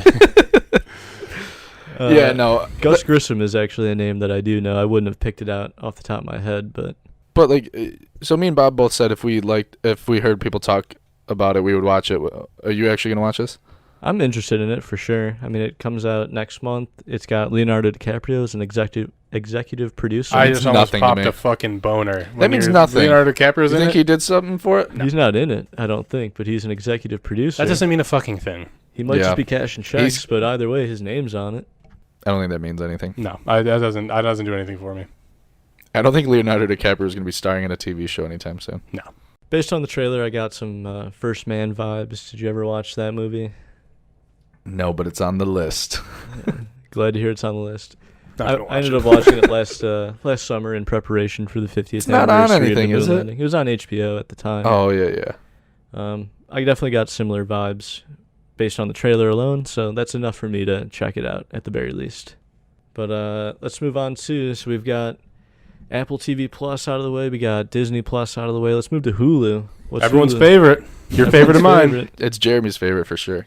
Speaker 8: Yeah, no.
Speaker 7: Gus Grissom is actually a name that I do know. I wouldn't have picked it out off the top of my head, but
Speaker 8: But like, so me and Bob both said if we heard people talk about it, we would watch it. Are you actually gonna watch this?
Speaker 7: I'm interested in it for sure. I mean, it comes out next month. It's got Leonardo DiCaprio as an executive producer.
Speaker 9: I
Speaker 8: It's
Speaker 9: just almost
Speaker 8: nothing to
Speaker 9: popped
Speaker 8: me.
Speaker 9: a fucking boner.
Speaker 8: That means nothing.
Speaker 9: Leonardo DiCaprio's
Speaker 8: You
Speaker 9: in
Speaker 8: think
Speaker 9: it.
Speaker 8: he did something for it?
Speaker 7: He's not in it, I don't think, but he's an executive producer.
Speaker 9: That doesn't mean a fucking thing.
Speaker 7: He might
Speaker 8: Yeah.
Speaker 7: just be cashing checks,
Speaker 8: He's-
Speaker 7: but either way, his name's on it.
Speaker 8: I don't think that means anything.
Speaker 9: No, that doesn't do anything for me.
Speaker 8: I don't think Leonardo DiCaprio is gonna be starring in a TV show anytime soon.
Speaker 9: No.
Speaker 7: Based on the trailer, I got some First Man vibes. Did you ever watch that movie?
Speaker 8: No, but it's on the list.
Speaker 7: Glad to hear it's on the list.
Speaker 9: Not
Speaker 7: I
Speaker 9: gonna watch
Speaker 7: ended
Speaker 9: it.
Speaker 7: up watching it last summer in preparation for the 50th
Speaker 8: It's not on
Speaker 7: anniversary
Speaker 8: anything,
Speaker 7: of the
Speaker 8: is
Speaker 7: Moon
Speaker 8: it?
Speaker 7: landing. It was on HBO at the time.
Speaker 8: Oh yeah.
Speaker 7: I definitely got similar vibes based on the trailer alone, so that's enough for me to check it out at the very least. But let's move on to, so we've got Apple TV Plus out of the way, we got Disney Plus out of the way. Let's move to Hulu. What's
Speaker 9: Everyone's
Speaker 7: Hulu?
Speaker 9: favorite. Your favorite of mine.
Speaker 7: Favorite.
Speaker 8: It's Jeremy's favorite for sure.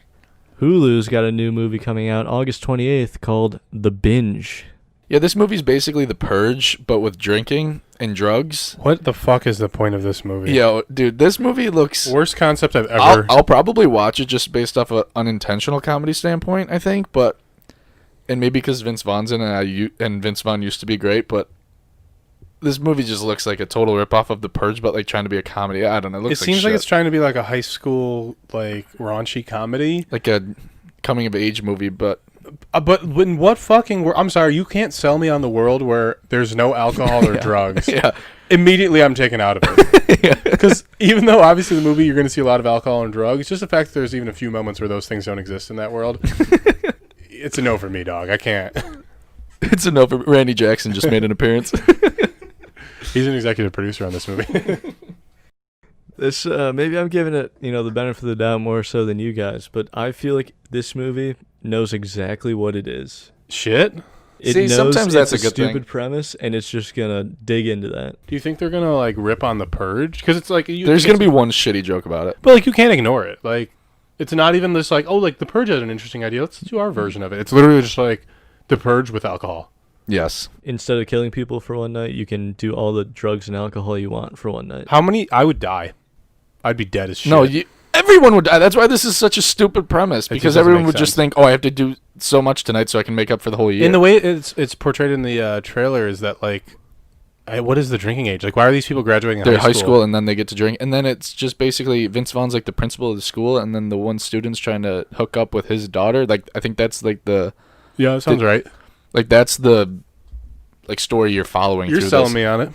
Speaker 7: Hulu's got a new movie coming out August 28th called The Binge.
Speaker 8: Yeah, this movie's basically The Purge, but with drinking and drugs.
Speaker 9: What the fuck is the point of this movie?
Speaker 8: Yo, dude, this movie looks.
Speaker 9: Worst concept I've
Speaker 8: I'll,
Speaker 9: ever.
Speaker 8: I'll probably watch it just based off an unintentional comedy standpoint, I think, but. And maybe because Vince Vaughn's in it, and Vince Vaughn used to be great, but this movie just looks like a total ripoff of The Purge, but like trying to be a comedy. I don't know. It
Speaker 9: It
Speaker 8: looks
Speaker 9: seems like
Speaker 8: shit.
Speaker 9: it's trying to be like a high school like raunchy comedy.
Speaker 8: like a coming of age movie, but
Speaker 9: But in what fucking I'm sorry, you can't sell me on the world where there's no alcohol or drugs.
Speaker 8: yeah,
Speaker 9: Immediately I'm taken out of it. Because even though obviously the movie you're going to see a lot of alcohol and drugs, just the fact that there's even a few moments where those things don't exist in that world, it's a no for me, dog. I can't.
Speaker 8: it's a no for Randy Jackson just made an appearance.
Speaker 9: He's an executive producer on this movie.
Speaker 7: This maybe I'm giving it, the benefit of the doubt more so than you guys, but I feel like this movie knows exactly what it is.
Speaker 9: Shit.
Speaker 7: It
Speaker 8: See,
Speaker 7: knows
Speaker 8: sometimes that's
Speaker 7: it's
Speaker 8: a good thing.
Speaker 7: stupid premise, and it's just gonna dig into that.
Speaker 9: Do you think they're going to like rip on The Purge? Because it's like
Speaker 8: There's gonna be one shitty joke about it.
Speaker 9: But like you can't ignore it. Like it's not even this like, oh, like The Purge had an interesting idea. Let's do our version of it. It's literally just like The Purge with alcohol.
Speaker 8: Yes.
Speaker 7: Instead of killing people for one night, you can do all the drugs and alcohol you want for one night.
Speaker 9: How many? I would die. I'd be dead as shit.
Speaker 8: No, everyone would die. That's why this is such a stupid premise,
Speaker 9: It just
Speaker 8: because
Speaker 9: doesn't
Speaker 8: everyone
Speaker 9: make
Speaker 8: would just
Speaker 9: sense.
Speaker 8: think, oh, I have to do so much tonight so I can make up for the whole year.
Speaker 9: In the way it's portrayed in the trailer is that like what is the drinking age? Like, why are these people graduating
Speaker 8: They're high school and then they get to drink, and then it's just basically Vince Vaughn's like the principal of the school, and then the one student's trying to hook up with his daughter. Like, I think that's like the
Speaker 9: Yeah, that sounds right.
Speaker 8: like that's the like story you're following.
Speaker 9: You're
Speaker 8: through
Speaker 9: selling
Speaker 8: this.
Speaker 9: me on it.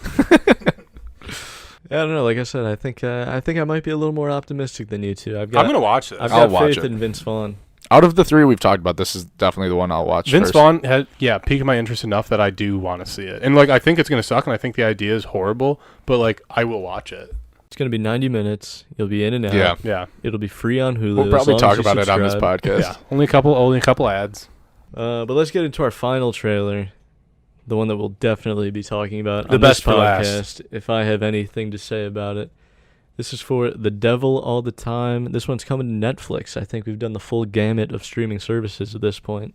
Speaker 7: Yeah, I don't know. Like I said, I think I might be a little more optimistic than you two.
Speaker 9: I'm gonna watch this.
Speaker 7: I've
Speaker 8: I'll
Speaker 7: got
Speaker 8: watch
Speaker 7: faith
Speaker 8: it.
Speaker 7: in Vince Vaughn.
Speaker 8: Out of the three we've talked about, this is definitely the one I'll watch.
Speaker 9: Vince
Speaker 8: first.
Speaker 9: Vaughn had piqued my interest enough that I do want to see it, and like I think it's gonna suck, and I think the idea is horrible, but like I will watch it.
Speaker 7: It's gonna be 90 minutes. You'll be in and out.
Speaker 8: Yeah.
Speaker 9: Yeah,
Speaker 7: It'll be free on Hulu.
Speaker 8: We'll
Speaker 7: as
Speaker 8: probably
Speaker 7: long
Speaker 8: talk
Speaker 7: as you
Speaker 8: about it on this
Speaker 7: subscribe.
Speaker 8: podcast.
Speaker 9: yeah. Only a couple ads.
Speaker 7: But let's get into our final trailer, the one that we'll definitely be talking about
Speaker 9: The
Speaker 7: on
Speaker 9: best
Speaker 7: this
Speaker 9: for last.
Speaker 7: podcast, if I have anything to say about it. This is for The Devil All the Time. This one's coming to Netflix. I think we've done the full gamut of streaming services at this point.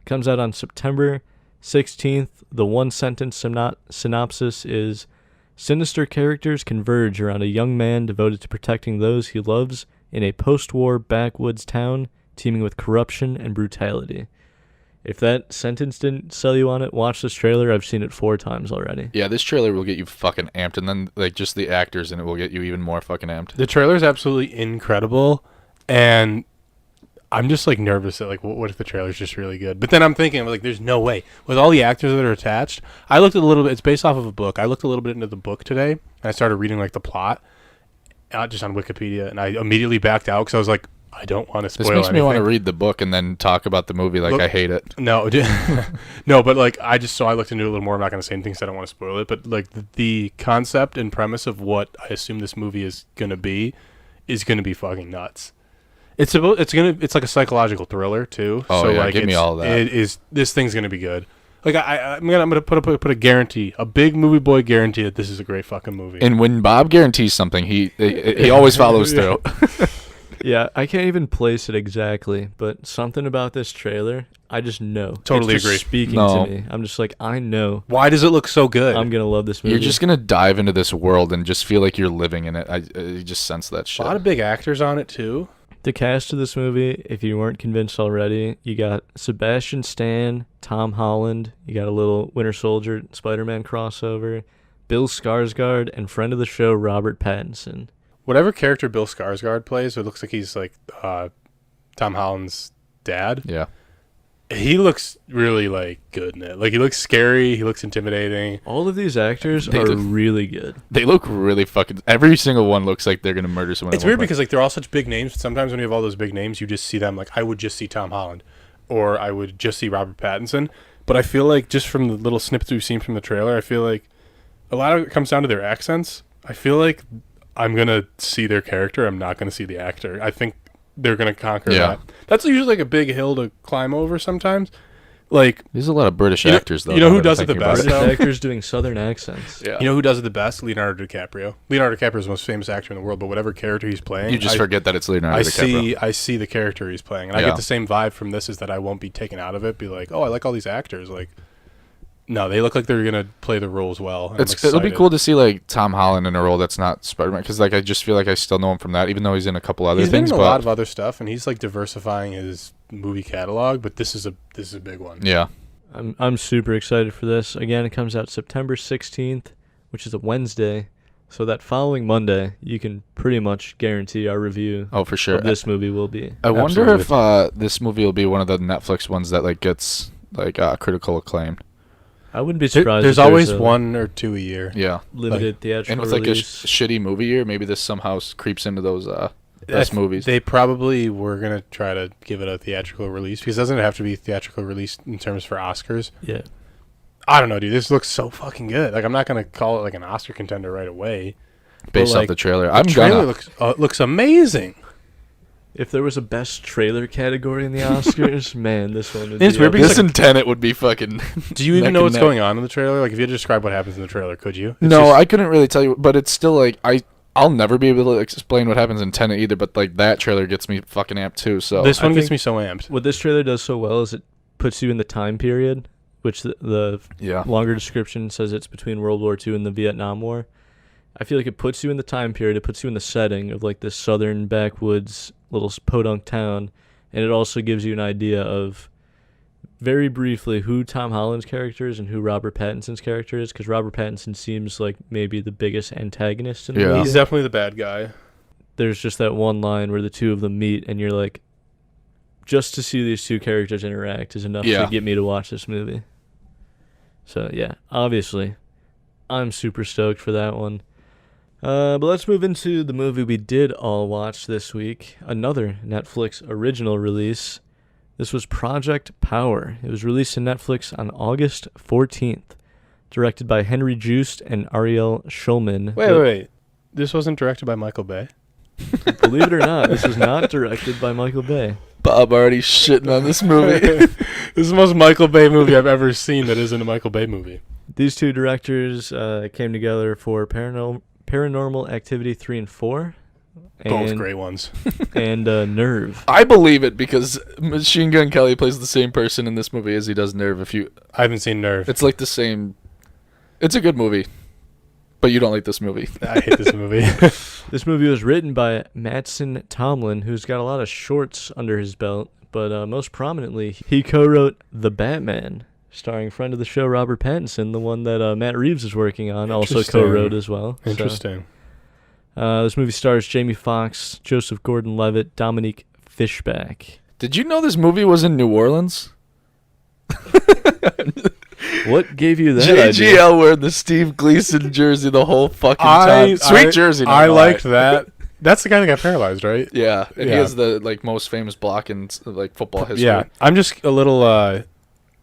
Speaker 7: Comes out on September 16th. The one-sentence synopsis is, sinister characters converge around a young man devoted to protecting those he loves in a post-war backwoods town teeming with corruption and brutality. If that sentence didn't sell you on it, watch this trailer. I've seen it 4 times already.
Speaker 8: Yeah, this trailer will get you fucking amped, and then like just the actors in it will get you even more fucking amped.
Speaker 9: The trailer is absolutely incredible, and I'm just like nervous that like what if the trailer's just really good? But then I'm thinking like there's no way with all the actors that are attached. I looked at a little bit. It's based off of a book. I looked a little bit into the book today, and I started reading like the plot, just on Wikipedia, and I immediately backed out because I was like, I don't want to spoil
Speaker 8: This makes me want to
Speaker 9: anything.
Speaker 8: read the book and then talk about the movie like
Speaker 9: Look-
Speaker 8: I hate it.
Speaker 9: No, no, but like I looked into it a little more. I'm not going to say anything because I don't want to spoil it. But like the concept and premise of what I assume this movie is going to be fucking nuts. It's like a psychological thriller too.
Speaker 8: Oh,
Speaker 9: so
Speaker 8: yeah,
Speaker 9: like
Speaker 8: give me all of that.
Speaker 9: This thing's gonna be good. Like I'm gonna put a guarantee, a big movie boy guarantee that this is a great fucking movie.
Speaker 8: And when Bob guarantees something, he always follows through.
Speaker 7: Yeah, I can't even place it exactly, but something about this trailer, I just know.
Speaker 9: Totally
Speaker 7: it's just
Speaker 9: agree.
Speaker 7: speaking
Speaker 8: No.
Speaker 7: to me. I'm just like, I know
Speaker 9: Why does it look so good?
Speaker 7: I'm going to love this movie.
Speaker 8: You're just gonna dive into this world and just feel like you're living in it. I just sense that
Speaker 9: a
Speaker 8: shit.
Speaker 9: lot of big actors on it too.
Speaker 7: The cast of this movie, if you weren't convinced already, you got Sebastian Stan, Tom Holland, you got a little Winter Soldier, Spider-Man crossover, Bill Skarsgård, and friend of the show, Robert Pattinson.
Speaker 9: Whatever character Bill Skarsgård plays, it looks like he's like Tom Holland's dad.
Speaker 8: Yeah.
Speaker 9: He looks really like good in it. Like he looks scary. He looks intimidating.
Speaker 7: All of these actors
Speaker 8: They
Speaker 7: are
Speaker 8: look-
Speaker 7: really good.
Speaker 8: They look really fucking. Every single one looks like they're gonna murder someone.
Speaker 9: It's
Speaker 8: at one
Speaker 9: weird
Speaker 8: point.
Speaker 9: because like they're all such big names. Sometimes when you have all those big names, you just see them. Like I would just see Tom Holland, or I would just see Robert Pattinson. But I feel like just from the little snippets we've seen from the trailer, I feel like a lot of it comes down to their accents. I feel like I'm gonna see their character. I'm not gonna see the actor. I think they're gonna conquer
Speaker 8: Yeah.
Speaker 9: that. That's usually like a big hill to climb over sometimes. Like
Speaker 8: There's a lot of British
Speaker 9: You know-
Speaker 8: actors though.
Speaker 9: you know
Speaker 8: now
Speaker 9: who
Speaker 8: that I'm
Speaker 9: does it the
Speaker 8: thinking about
Speaker 9: best,
Speaker 7: British
Speaker 9: though?
Speaker 7: actors doing southern accents.
Speaker 8: Yeah.
Speaker 9: you know who does it the best? Leonardo DiCaprio. Leonardo DiCaprio is the most famous actor in the world. But whatever character he's playing,
Speaker 8: You just forget that it's Leonardo
Speaker 9: I
Speaker 8: DiCaprio.
Speaker 9: I see the character he's playing, and I
Speaker 8: Yeah.
Speaker 9: get the same vibe from this. Is that I won't be taken out of it. Be like, oh, I like all these actors. Like, no, they look like they're gonna play the roles well. and I'm
Speaker 8: It'll be
Speaker 9: excited.
Speaker 8: cool to see like Tom Holland in a role that's not Spider-Man, because like I just feel like I still know him from that, even though he's in a couple other
Speaker 9: He's been
Speaker 8: things.
Speaker 9: in a
Speaker 8: But
Speaker 9: lot of other stuff, and he's like diversifying his movie catalog. But this is a big one.
Speaker 8: yeah,
Speaker 7: I'm super excited for this. Again, it comes out September 16th, which is a Wednesday. So that following Monday, you can pretty much guarantee our review
Speaker 8: oh for sure.
Speaker 7: of this movie will be.
Speaker 8: I wonder
Speaker 9: Absolutely.
Speaker 8: if this movie will be one of the Netflix ones that like gets like critical acclaim.
Speaker 7: I wouldn't be surprised.
Speaker 9: There's
Speaker 7: if
Speaker 9: always
Speaker 7: a
Speaker 9: one or two a year.
Speaker 8: Yeah,
Speaker 7: limited theatrical
Speaker 8: and with like a
Speaker 7: release.
Speaker 8: shitty movie year, maybe this somehow creeps into those best movies.
Speaker 9: They probably were gonna try to give it a theatrical release because it doesn't have to be theatrical release in terms for Oscars.
Speaker 7: Yeah.
Speaker 9: I don't know, dude. This looks so fucking good. Like I'm not gonna call it like an Oscar contender right away.
Speaker 8: Based
Speaker 9: like,
Speaker 8: off the trailer,
Speaker 9: The
Speaker 8: I'm
Speaker 9: trailer
Speaker 8: gonna.
Speaker 9: looks amazing.
Speaker 7: If there was a best trailer category in the Oscars, man, this one would
Speaker 9: It's
Speaker 7: be
Speaker 9: weird
Speaker 7: up
Speaker 9: because,
Speaker 8: This
Speaker 7: there.
Speaker 8: and Tenet would be fucking.
Speaker 9: Do you even
Speaker 8: neck
Speaker 9: know
Speaker 8: and
Speaker 9: what's
Speaker 8: neck.
Speaker 9: going on in the trailer? Like if you had to describe what happens in the trailer, could you? It's
Speaker 8: No,
Speaker 9: just-
Speaker 8: I couldn't really tell you, but it's still like I'll never be able to explain what happens in Tenet either. But like that trailer gets me fucking amped too. So
Speaker 9: this one
Speaker 7: I
Speaker 9: gets
Speaker 7: think-
Speaker 9: me so amped.
Speaker 7: What this trailer does so well is it puts you in the time period, which the
Speaker 8: yeah,
Speaker 7: longer description says it's between World War II and the Vietnam War. I feel like it puts you in the time period. It puts you in the setting of like this southern backwoods little podunk town, and it also gives you an idea of very briefly who Tom Holland's character is and who Robert Pattinson's character is, because Robert Pattinson seems like maybe the biggest antagonist in the movie.
Speaker 9: He's definitely the bad guy.
Speaker 7: There's just that one line where the two of them meet, and you're like, just to see these two characters interact is enough to get me to watch this movie. So, yeah, obviously, I'm super stoked for that one. But let's move into the movie we did all watch this week. Another Netflix original release. This was Project Power. It was released on Netflix on August 14th. Directed by Henry Joost and Ariel Schulman.
Speaker 9: Wait. This wasn't directed by Michael Bay?
Speaker 7: Believe it or not, this is not directed by Michael Bay.
Speaker 8: Bob already shitting on this movie.
Speaker 9: This is the most Michael Bay movie I've ever seen that isn't a Michael Bay movie.
Speaker 7: These two directors came together for Paranormal Activity 3 and 4.
Speaker 9: Both great ones.
Speaker 7: And Nerve.
Speaker 8: I believe it because Machine Gun Kelly plays the same person in this movie as he does Nerve.
Speaker 9: I haven't seen Nerve.
Speaker 8: It's like the same. It's a good movie, but you don't like this movie.
Speaker 9: I hate this movie.
Speaker 7: This movie was written by Mattson Tomlin, who's got a lot of shorts under his belt, but most prominently, he co-wrote The Batman, starring friend of the show Robert Pattinson, the one that Matt Reeves is working on, also co-wrote as well.
Speaker 9: Interesting.
Speaker 7: So, this movie stars Jamie Foxx, Joseph Gordon-Levitt, Dominique Fishback.
Speaker 8: Did you know this movie was in New Orleans?
Speaker 7: What gave you that idea?
Speaker 8: JGL wearing the Steve Gleason jersey the whole fucking time. Sweet jersey.
Speaker 9: I liked that. That's the guy that got paralyzed, right?
Speaker 8: Yeah, and he has the most famous block in football history.
Speaker 9: Yeah, I'm just a little.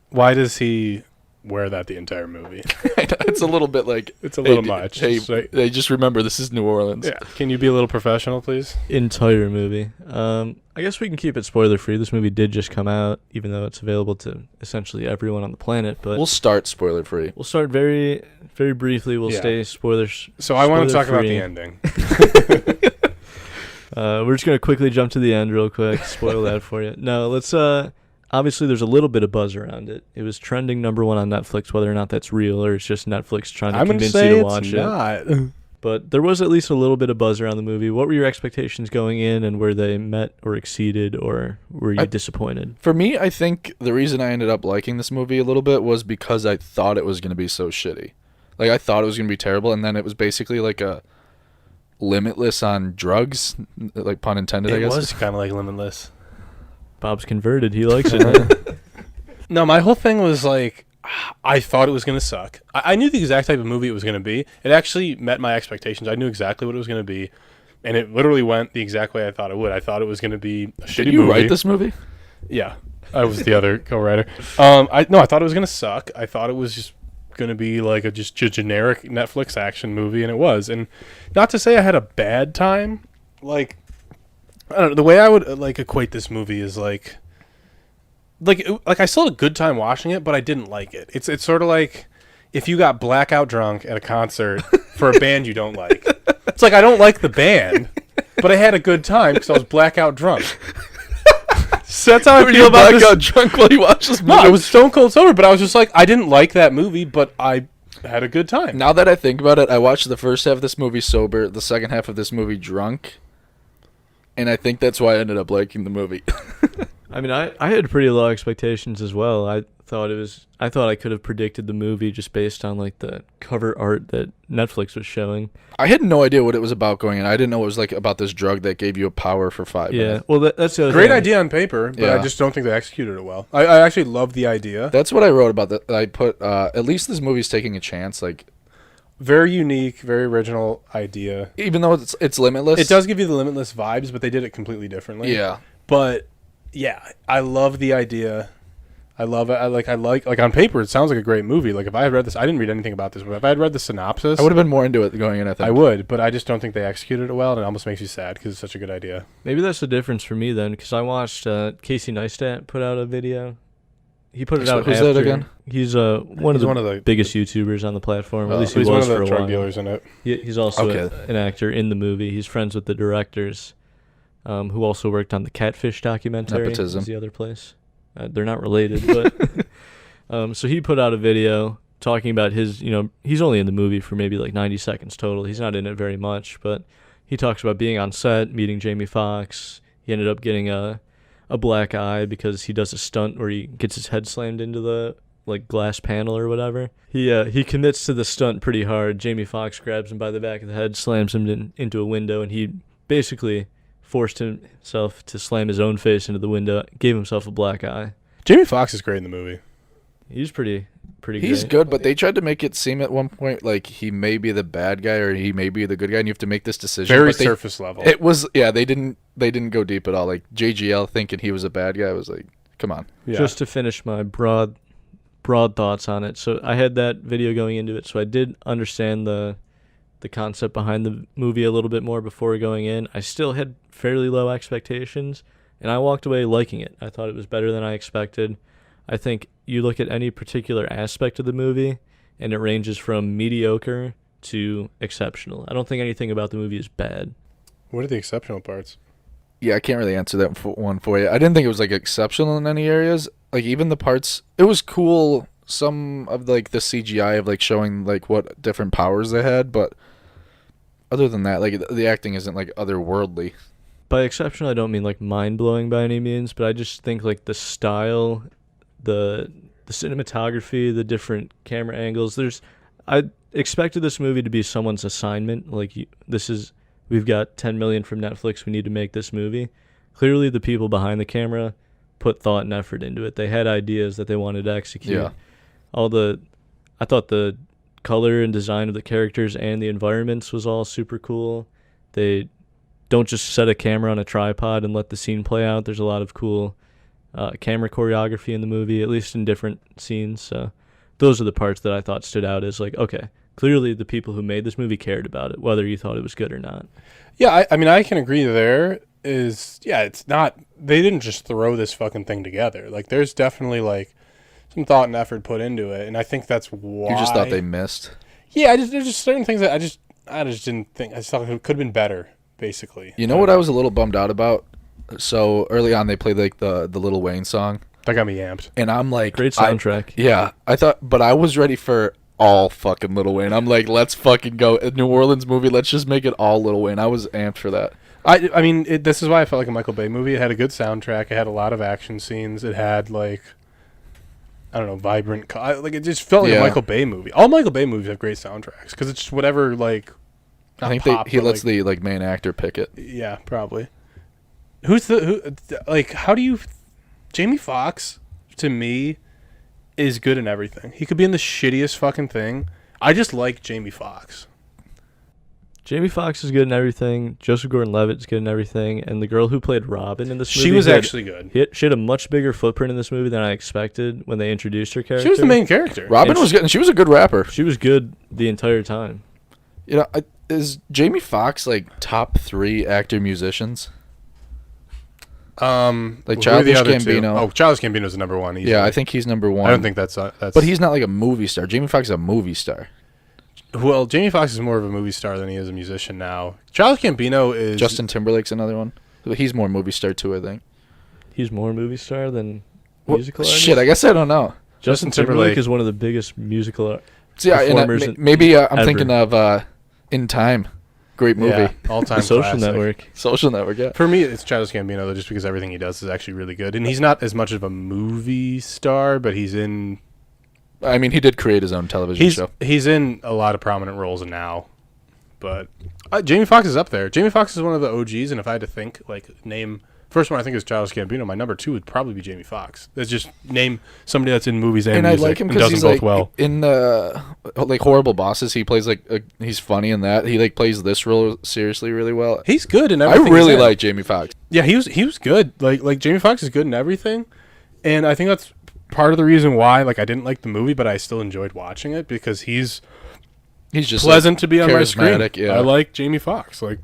Speaker 9: Why does he wear that the entire movie?
Speaker 8: It's a little bit like
Speaker 9: it's a little much.
Speaker 8: Hey, they just remember this is New Orleans.
Speaker 9: Yeah. Can you be a little professional, please?
Speaker 7: Entire movie. I guess we can keep it spoiler free. This movie did just come out, even though it's available to essentially everyone on the planet. But
Speaker 8: we'll start spoiler free.
Speaker 7: We'll start very, very briefly. We'll stay spoilers.
Speaker 9: So I want to talk about the ending.
Speaker 7: We're just gonna quickly jump to the end real quick. Spoil that for you. No, let's. Obviously, there's a little bit of buzz around it. It was trending #1 on Netflix, whether or not that's real or it's just Netflix trying to convince you to watch it. But there was at least a little bit of buzz around the movie. What were your expectations going in, and were they met or exceeded, or were you disappointed?
Speaker 8: For me, I think the reason I ended up liking this movie a little bit was because I thought it was going to be so shitty. Like, I thought it was going to be terrible, and then it was basically like a Limitless on drugs, like pun intended, I guess.
Speaker 9: It was kind of like Limitless.
Speaker 7: Bob's converted. He likes it now.
Speaker 9: No, my whole thing was like, I thought it was going to suck. I knew the exact type of movie it was going to be. It actually met my expectations. I knew exactly what it was going to be, and it literally went the exact way I thought it would. I thought it was going to be a shitty movie.
Speaker 8: Did you write this movie?
Speaker 9: Yeah, I was the other co-writer. I thought it was going to suck. I thought it was just going to be like a generic Netflix action movie, and it was. And not to say I had a bad time. Like, I don't know, the way I would equate this movie is like I still had a good time watching it, but I didn't like it. It's sort of like if you got blackout drunk at a concert for a band you don't like. It's like I don't like the band, but I had a good time because I was blackout drunk. So that's how I feel about this.
Speaker 8: Blackout drunk while you watch this movie?
Speaker 9: No, I was stone cold sober, but I was just like, I didn't like that movie, but I had a good time.
Speaker 8: Now that I think about it, I watched the first half of this movie sober, the second half of this movie drunk, and I think that's why I ended up liking the movie.
Speaker 7: I mean, I had pretty low expectations as well. I thought I could have predicted the movie just based on like the cover art that Netflix was showing.
Speaker 8: I had no idea what it was about going in. I didn't know it was like about this drug that gave you a power for 5 minutes.
Speaker 7: Yeah, well, that's the other
Speaker 9: Great
Speaker 7: thing.
Speaker 9: idea on paper, but I just don't think they executed it well. I actually love the idea.
Speaker 8: That's what I wrote about. That I put at least this movie's taking a chance. Like,
Speaker 9: very unique, very original idea.
Speaker 8: even though it's Limitless,
Speaker 9: It does give you the Limitless vibes, but they did it completely differently.
Speaker 8: Yeah,
Speaker 9: But yeah, I love the idea. I love it. I like on paper it sounds like a great movie. Like if I had read this, I didn't read anything about this, but if I had read the synopsis,
Speaker 8: I would have been more into it going in. I think
Speaker 9: I would, but I just don't think they executed it well, and it almost makes you sad because it's such a good idea.
Speaker 7: Maybe that's the difference for me then, because I watched Casey Neistat put out a video. He put it out
Speaker 8: Who's
Speaker 7: after.
Speaker 8: that again?
Speaker 7: He's one of the biggest YouTubers on the platform. At least he
Speaker 9: He's
Speaker 7: was
Speaker 9: one of
Speaker 7: for
Speaker 9: the
Speaker 7: a
Speaker 9: drug
Speaker 7: while.
Speaker 9: dealers in it.
Speaker 7: He's also an actor in the movie. He's friends with the directors, who also worked on the Catfish documentary.
Speaker 8: Nepotism.
Speaker 7: Is the other place. They're not related, but so he put out a video talking about his, he's only in the movie for maybe like 90 seconds total. He's not in it very much, but he talks about being on set, meeting Jamie Foxx. He ended up getting a a black eye because he does a stunt where he gets his head slammed into the like glass panel or whatever. He commits to the stunt pretty hard. Jamie Foxx grabs him by the back of the head, slams him into a window, and he basically forced himself to slam his own face into the window, gave himself a black eye.
Speaker 9: Jamie Foxx is great in the movie.
Speaker 7: He's pretty
Speaker 8: He's
Speaker 7: great.
Speaker 8: good, but they tried to make it seem at one point like he may be the bad guy or he may be the good guy, and you have to make this decision.
Speaker 9: Very
Speaker 8: But they-
Speaker 9: surface level.
Speaker 8: It was, yeah. They didn't go deep at all. Like JGL thinking he was a bad guy was like, come on.
Speaker 9: Yeah.
Speaker 7: Just to finish my broad thoughts on it. So I had that video going into it, so I did understand the concept behind the movie a little bit more before going in. I still had fairly low expectations, and I walked away liking it. I thought it was better than I expected. I think you look at any particular aspect of the movie, and it ranges from mediocre to exceptional. I don't think anything about the movie is bad.
Speaker 9: What are the exceptional parts?
Speaker 8: Yeah, I can't really answer that one for you. I didn't think it was like exceptional in any areas. Like even the parts, it was cool. Some of like the CGI of like showing like what different powers they had, but other than that, like the acting isn't like otherworldly.
Speaker 7: By exceptional, I don't mean like mind-blowing by any means, but I just think like the style, the cinematography, the different camera angles. I expected this movie to be someone's assignment. Like we've got 10 million from Netflix. We need to make this movie. Clearly, the people behind the camera put thought and effort into it. They had ideas that they wanted to execute.
Speaker 8: Yeah.
Speaker 7: I thought the color and design of the characters and the environments was all super cool. They don't just set a camera on a tripod and let the scene play out. There's a lot of cool camera choreography in the movie, at least in different scenes. So those are the parts that I thought stood out as like, okay, clearly the people who made this movie cared about it, whether you thought it was good or not.
Speaker 9: Yeah, I mean, I can agree there is, yeah, it's not, they didn't just throw this fucking thing together. Like, there's definitely, like, some thought and effort put into it, and I think that's why.
Speaker 8: You just thought they missed.
Speaker 9: Yeah, there's just certain things that I just didn't think, I just thought it could have been better, basically.
Speaker 8: You know what I was a little bummed out about? So early on, they played like the Lil Wayne song,
Speaker 9: That got me amped.
Speaker 8: and I'm like,
Speaker 7: Great soundtrack.
Speaker 8: Yeah, I thought, but I was ready for all fucking Lil Wayne. I'm like, let's fucking go. A New Orleans movie, let's just make it all Lil Wayne. I was amped for that.
Speaker 9: I mean, this is why I felt like a Michael Bay movie. It had a good soundtrack. It had a lot of action scenes. It had, like, I don't know, vibrant. Like, it just felt like a Michael Bay movie. All Michael Bay movies have great soundtracks because it's just whatever, like,
Speaker 8: I think
Speaker 9: pop,
Speaker 8: he
Speaker 9: but,
Speaker 8: lets
Speaker 9: like,
Speaker 8: the like main actor pick it.
Speaker 9: yeah, probably. How do you... Jamie Foxx, to me, is good in everything. He could be in the shittiest fucking thing. I just like Jamie Foxx.
Speaker 7: Jamie Foxx is good in everything. Joseph Gordon-Levitt's good in everything, and the girl who played Robin in this movie,
Speaker 9: She was actually good.
Speaker 7: She had a much bigger footprint in this movie than I expected when they introduced her character.
Speaker 9: She was the main character.
Speaker 8: Robin
Speaker 7: And
Speaker 8: was good, and she was a good rapper.
Speaker 7: She was good the entire time.
Speaker 8: You know, is Jamie Foxx like top 3 actor musicians? Like
Speaker 9: who are the
Speaker 8: Childish
Speaker 9: other two?
Speaker 8: Gambino.
Speaker 9: Oh, Childish Gambino's number one.
Speaker 8: Yeah, I think he's number 1.
Speaker 9: I don't think that's.
Speaker 8: But he's not like a movie star. Jamie Foxx is a movie star.
Speaker 9: Well, Jamie Foxx is more of a movie star than he is a musician now. Childish Gambino is
Speaker 8: Justin Timberlake's another one. He's more movie star too, I think.
Speaker 7: He's more movie star than
Speaker 8: Well,
Speaker 7: musical artist.
Speaker 8: shit, I guess I don't know.
Speaker 7: Justin Timberlake is one of the biggest musical
Speaker 8: So, yeah, and,
Speaker 7: performers
Speaker 8: maybe I'm
Speaker 7: ever.
Speaker 8: thinking of In Time. Great movie.
Speaker 9: Yeah, all-time
Speaker 7: The Social
Speaker 9: classic.
Speaker 7: Network.
Speaker 8: Social Network, yeah.
Speaker 9: For me, it's Childish Gambino though, just because everything he does is actually really good, and he's not as much of a movie star, but he's in.
Speaker 8: I mean, he did create his own television show.
Speaker 9: He's in a lot of prominent roles now, but Jamie Foxx is up there. Jamie Foxx is one of the OGs, and if I had to think, like, name first one, I think is Childish Gambino. My number 2 would probably be Jamie Foxx. Let's just name somebody that's in movies and
Speaker 8: And I
Speaker 9: music
Speaker 8: like him
Speaker 9: and
Speaker 8: because
Speaker 9: does
Speaker 8: he's
Speaker 9: them
Speaker 8: like
Speaker 9: both well.
Speaker 8: in the like Horrible Bosses. He plays like he's funny in that. He like plays this role seriously really well.
Speaker 9: He's good in
Speaker 8: I
Speaker 9: everything.
Speaker 8: really
Speaker 9: he's in.
Speaker 8: like Jamie Foxx.
Speaker 9: Yeah, he was good. Like Jamie Foxx is good in everything, and I think that's part of the reason why like I didn't like the movie, but I still enjoyed watching it because he's
Speaker 8: He's just
Speaker 9: pleasant
Speaker 8: like,
Speaker 9: to be on my screen.
Speaker 8: charismatic, yeah.
Speaker 9: I like Jamie Foxx. Like,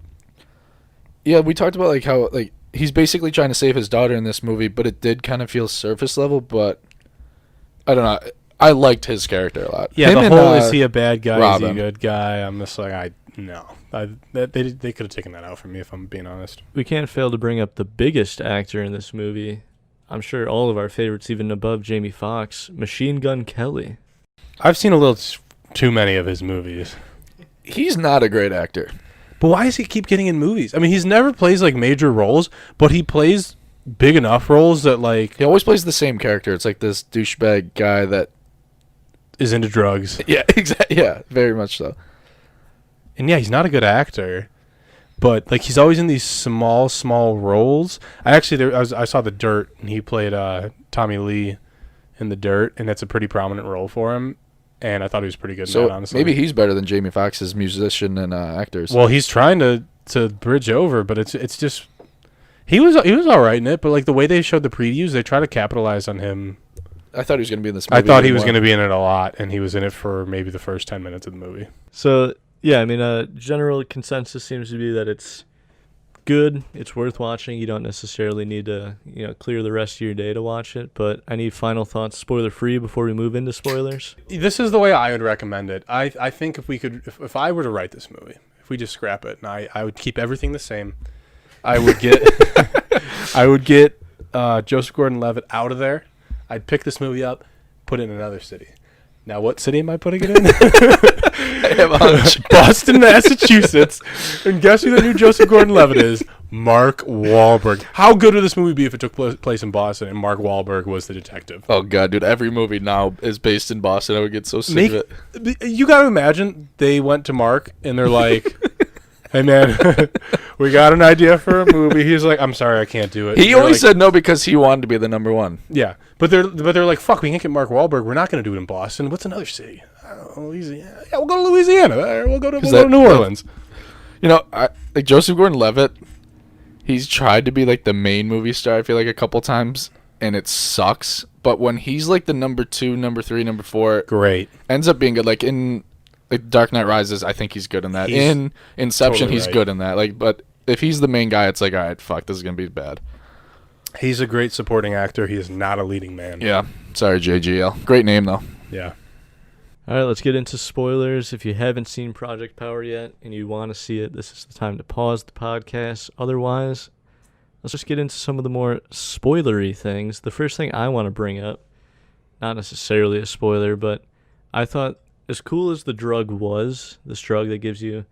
Speaker 8: Yeah, we talked about like how like he's basically trying to save his daughter in this movie, but it did kind of feel surface level. But I don't know. I liked his character a lot.
Speaker 9: yeah,
Speaker 8: Him
Speaker 9: the
Speaker 8: and,
Speaker 9: whole is he a bad guy?
Speaker 8: Robin.
Speaker 9: Is he a good guy? I'm just like they could have taken that out from me if I'm being honest.
Speaker 7: We can't fail to bring up the biggest actor in this movie. I'm sure all of our favorites, even above Jamie Foxx, Machine Gun Kelly.
Speaker 9: I've seen a little too many of his movies.
Speaker 8: He's not a great actor.
Speaker 9: But why does he keep getting in movies? I mean, he's never plays like major roles, but he plays big enough roles that like
Speaker 8: He always plays the same character. It's like this douchebag guy that.
Speaker 9: is into drugs.
Speaker 8: Yeah, exactly. Yeah, very much so.
Speaker 9: And yeah, he's not a good actor, but like he's always in these small roles. I saw The Dirt, and he played Tommy Lee in The Dirt, and that's a pretty prominent role for him. And I thought he was pretty good in
Speaker 8: So
Speaker 9: that, honestly.
Speaker 8: maybe he's better than Jamie Foxx as musician and actors.
Speaker 9: Well, he's trying to bridge over, but it's just he was all right in it. But like the way they showed the previews, they try to capitalize on him.
Speaker 8: I thought he was going to be in this movie.
Speaker 9: I thought he was going to be in it a lot, and he was in it for maybe the first 10 minutes of the movie.
Speaker 7: So yeah, I mean, general consensus seems to be that it's good. It's worth watching. You don't necessarily need to, clear the rest of your day to watch it. But I need final thoughts, spoiler free, before we move into spoilers.
Speaker 9: This is the way I would recommend it. I think if I were to write this movie, if we just scrap it, and I would keep everything the same, I would get Joseph Gordon-Levitt out of there. I'd pick this movie up, put it in another city. Now, what city am I putting it in?
Speaker 8: I have a hunch.
Speaker 9: Boston, Massachusetts. And guess who the new Joseph Gordon-Levitt is? Mark Wahlberg. How good would this movie be if it took place in Boston and Mark Wahlberg was the detective?
Speaker 8: Oh, God, dude. Every movie now is based in Boston. I would get so sick of it.
Speaker 9: You got to imagine they went to Mark and they're like, hey, man, we got an idea for a movie. He's like, I'm sorry, I can't do it.
Speaker 8: He only said no because he wanted to be the number one.
Speaker 9: Yeah, but they're like, fuck, we can't get Mark Wahlberg. We're not going to do it in Boston. What's another city? I don't know, Louisiana. Yeah, we'll go to Louisiana. We'll go to New Orleans.
Speaker 8: Like Joseph Gordon-Levitt, he's tried to be like the main movie star, I feel like, a couple times, and it sucks. But when he's like the number 2, number 3, number 4,
Speaker 9: Great.
Speaker 8: ends up being good. Like in Dark Knight Rises, I think he's good in that. In Inception,
Speaker 9: totally
Speaker 8: he's
Speaker 9: right.
Speaker 8: good in that. Like, but if he's the main guy, it's like, all right, fuck, this is gonna be bad.
Speaker 9: He's a great supporting actor. He is not a leading man.
Speaker 8: Yeah. Sorry, JGL. Great name though.
Speaker 9: Yeah.
Speaker 7: All right, let's get into spoilers. If you haven't seen Project Power yet and you want to see it, this is the time to pause the podcast. Otherwise, let's just get into some of the more spoilery things. The first thing I want to bring up, not necessarily a spoiler, but I thought as cool as the drug was, this drug that gives you,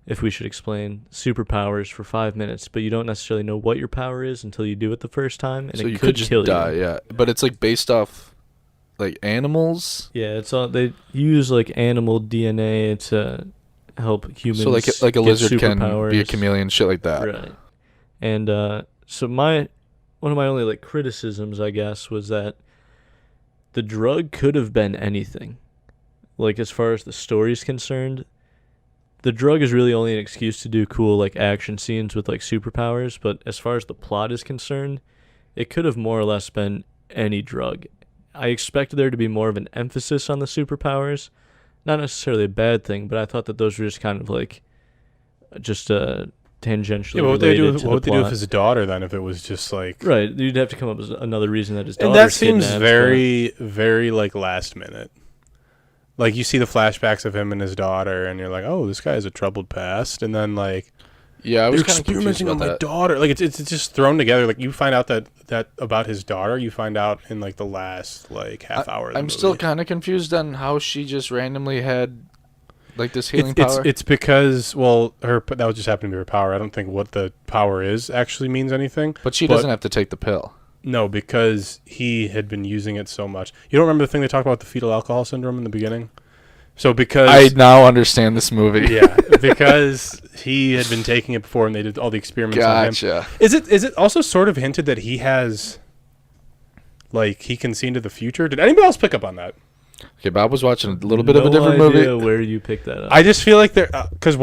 Speaker 7: if we should explain, superpowers for 5 minutes, but you don't necessarily know what your power is until you do it the first time, and
Speaker 8: So
Speaker 7: it
Speaker 8: you
Speaker 7: could
Speaker 8: just
Speaker 7: kill
Speaker 8: die,
Speaker 7: you.
Speaker 8: yeah. But it's like based off like animals.
Speaker 7: Yeah, it's all they use like animal DNA to help humans.
Speaker 8: So like a
Speaker 7: get
Speaker 8: lizard can be a
Speaker 7: superpowers.
Speaker 8: chameleon, shit like that.
Speaker 7: Right. And so one of my only like criticisms, I guess, was that the drug could have been anything. Like as far as the story's concerned, the drug is really only an excuse to do cool like action scenes with like superpowers, but as far as the plot is concerned, it could have more or less been any drug. I expected there to be more of an emphasis on the superpowers. Not necessarily a bad thing, but I thought that those were just kind of like just tangentially
Speaker 9: Yeah, what would they do?
Speaker 7: related
Speaker 9: What
Speaker 7: to
Speaker 9: would
Speaker 7: the
Speaker 9: they do
Speaker 7: plot.
Speaker 9: with his daughter then? If it was just like
Speaker 7: Right, you'd have to come up with another reason that his daughter's
Speaker 9: and that seems
Speaker 7: kidnapped,
Speaker 9: very, very like last minute. Like you see the flashbacks of him and his daughter, and you're like, oh, this guy has a troubled past, and then like.
Speaker 8: Yeah, I was
Speaker 9: You're
Speaker 8: kind of confused
Speaker 9: experimenting on
Speaker 8: about
Speaker 9: my
Speaker 8: that.
Speaker 9: daughter. Like it's just thrown together. Like you find out that about his daughter, you find out in like the last like half hour. Of the
Speaker 8: I'm
Speaker 9: movie.
Speaker 8: still kind of confused on how she just randomly had like this healing power.
Speaker 9: It's because that would just happen to be her power. I don't think what the power is actually means anything.
Speaker 8: But she doesn't have to take the pill.
Speaker 9: No, because he had been using it so much. You don't remember the thing they talked about the fetal alcohol syndrome in the beginning? So because
Speaker 8: I now understand this movie.
Speaker 9: yeah, because he had been taking it before and they did all the experiments on him.
Speaker 8: Gotcha.
Speaker 9: Is it also sort of hinted that he has like he can see into the future? Did anybody else pick up on that?
Speaker 8: Okay, Bob was watching a little bit of a different
Speaker 7: No idea
Speaker 8: movie.
Speaker 7: where you picked that up.
Speaker 9: I just feel like there because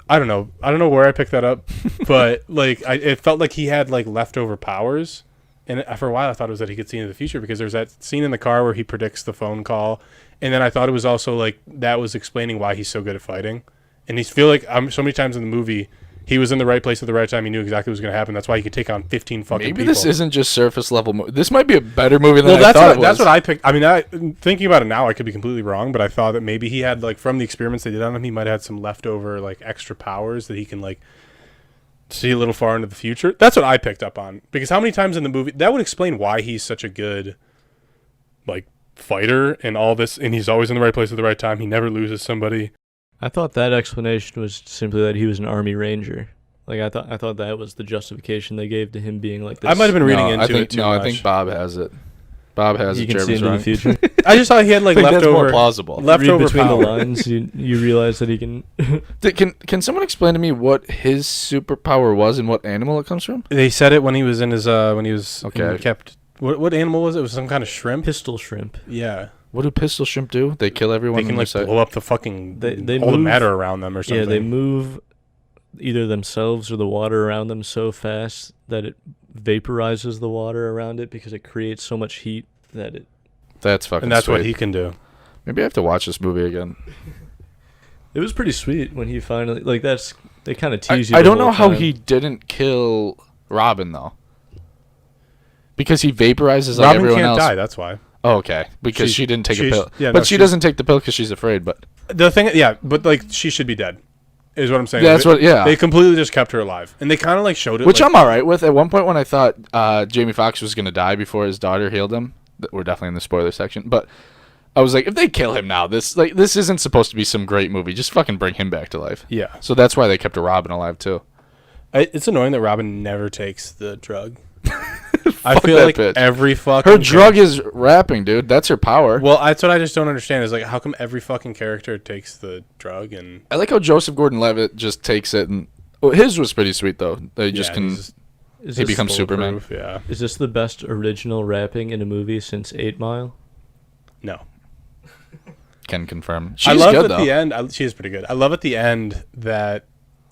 Speaker 9: I don't know where I picked that up, but like it felt like he had like leftover powers, and for a while I thought it was that he could see into the future because there's that scene in the car where he predicts the phone call, and then I thought it was also like that was explaining why he's so good at fighting, and he feel like so many times in the movie he was in the right place at the right time. He knew exactly what was going to happen. That's why he could take on 15 fucking
Speaker 8: Maybe
Speaker 9: people.
Speaker 8: this isn't just surface level. This might be a better movie than I
Speaker 9: Well,
Speaker 8: thought it was.
Speaker 9: that's what I picked. I mean, thinking about it now, I could be completely wrong, but I thought that maybe he had like from the experiments they did on him, he might have had some leftover like extra powers that he can like see a little far into the future. That's what I picked up on because how many times in the movie that would explain why he's such a good like fighter and all this, and he's always in the right place at the right time. He never loses somebody.
Speaker 7: I thought that explanation was simply that he was an army ranger. Like I thought that was the justification they gave to him being like this.
Speaker 9: I might have been reading into
Speaker 8: I think,
Speaker 9: it too
Speaker 8: no,
Speaker 9: much.
Speaker 8: I think Bob has it. Bob has
Speaker 7: You
Speaker 8: it.
Speaker 7: can see
Speaker 8: Jeremy's
Speaker 7: into
Speaker 8: wrong.
Speaker 7: the future.
Speaker 9: I just thought he had like
Speaker 8: I think that's more
Speaker 9: leftover
Speaker 8: plausible.
Speaker 7: Read
Speaker 9: leftover
Speaker 7: between
Speaker 9: power.
Speaker 7: the lines, you realize that he can.
Speaker 8: Can someone explain to me what his superpower was and what animal it comes from?
Speaker 9: They said it when he was in his
Speaker 8: Okay.
Speaker 9: kept what animal was it? It was some kind of shrimp.
Speaker 7: Pistol shrimp.
Speaker 9: Yeah.
Speaker 8: What do pistol shrimp do? They kill everyone.
Speaker 9: They can
Speaker 8: in
Speaker 9: like
Speaker 8: their sight?
Speaker 9: blow up the fucking
Speaker 7: They
Speaker 9: all the
Speaker 7: move-
Speaker 9: matter around them or something.
Speaker 7: Yeah, they move either themselves or the water around them so fast that it vaporizes the water around it because it creates so much heat that it.
Speaker 8: That's fucking.
Speaker 9: and that's what
Speaker 8: sweet.
Speaker 9: he can do.
Speaker 8: Maybe I have to watch this movie again.
Speaker 7: It was pretty sweet when he finally they kind of
Speaker 8: I,
Speaker 7: tease you.
Speaker 8: I
Speaker 7: the
Speaker 8: don't know
Speaker 7: whole
Speaker 8: how
Speaker 7: time.
Speaker 8: he didn't kill Robin though. Because he vaporizes like
Speaker 9: Robin
Speaker 8: everyone
Speaker 9: can't
Speaker 8: else.
Speaker 9: die. That's why.
Speaker 8: Oh, okay. Because
Speaker 9: She-
Speaker 8: she didn't take a
Speaker 9: she's-
Speaker 8: pill.
Speaker 9: yeah,
Speaker 8: but
Speaker 9: no,
Speaker 8: she
Speaker 9: she's-
Speaker 8: doesn't take the pill because she's afraid. But
Speaker 9: The thing, yeah, but like she should be dead, is what I'm saying.
Speaker 8: That's what- yeah.
Speaker 9: They completely just kept her alive, and they kind of like showed it.
Speaker 8: which
Speaker 9: like,
Speaker 8: I'm all right with. At one point when I thought Jamie Foxx was gonna die before his daughter healed him, we're definitely in the spoiler section. But I was like, if they kill him now, this isn't supposed to be some great movie. Just fucking bring him back to life.
Speaker 9: Yeah,
Speaker 8: So that's why they kept a Robin alive too.
Speaker 9: it's annoying that Robin never takes the drug. I
Speaker 8: Fuck
Speaker 9: feel
Speaker 8: that
Speaker 9: like
Speaker 8: bitch.
Speaker 9: every fucking
Speaker 8: Her drug is rapping, dude. That's her power.
Speaker 9: Well, that's what I just don't understand is like how come every fucking character takes the drug and
Speaker 8: I like how Joseph Gordon-Levitt just takes it and his was pretty sweet though. They just
Speaker 9: yeah,
Speaker 8: can.
Speaker 9: he's
Speaker 7: Is
Speaker 8: He
Speaker 7: this,
Speaker 8: becomes Superman.
Speaker 9: bulletproof, Yeah,
Speaker 7: is this the best original rapping in a movie since 8 Mile?
Speaker 9: no.
Speaker 8: Can confirm. She's
Speaker 9: I love
Speaker 8: good
Speaker 9: at
Speaker 8: though.
Speaker 9: the end. She is pretty good. I love at the end that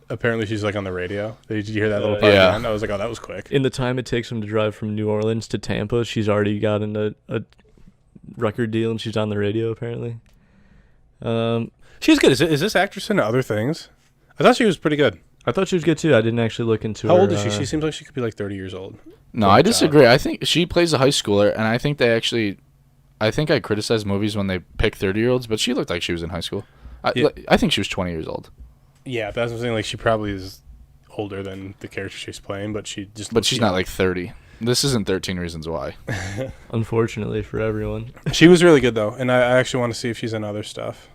Speaker 9: apparently she's like on the radio. Did you hear that little part?
Speaker 8: Yeah.
Speaker 9: At the end? I was like, oh, that was quick.
Speaker 7: In the time it takes him to drive from New Orleans to Tampa, she's already gotten a record deal and she's on the radio apparently.
Speaker 9: She's good. Is this actress in other things? I thought she was pretty good.
Speaker 7: I thought she was good too. I didn't actually look into
Speaker 9: How
Speaker 7: her.
Speaker 9: old is she? She seems like she could be like 30 years old.
Speaker 8: No,
Speaker 9: Good
Speaker 8: I
Speaker 9: job.
Speaker 8: disagree. I think she plays a high schooler, and I think I criticize movies when they pick 30-year-olds, but she looked like she was in high school.
Speaker 9: Yeah.
Speaker 8: I think she was 20 years old,
Speaker 9: Yeah, but that's what I'm saying. Like she probably is older than the character she's playing, but she just.
Speaker 8: but
Speaker 9: looks
Speaker 8: she's
Speaker 9: young.
Speaker 8: not like 30. This isn't 13 Reasons Why.
Speaker 7: Unfortunately for everyone.
Speaker 9: She was really good though, and I actually want to see if she's in other stuff.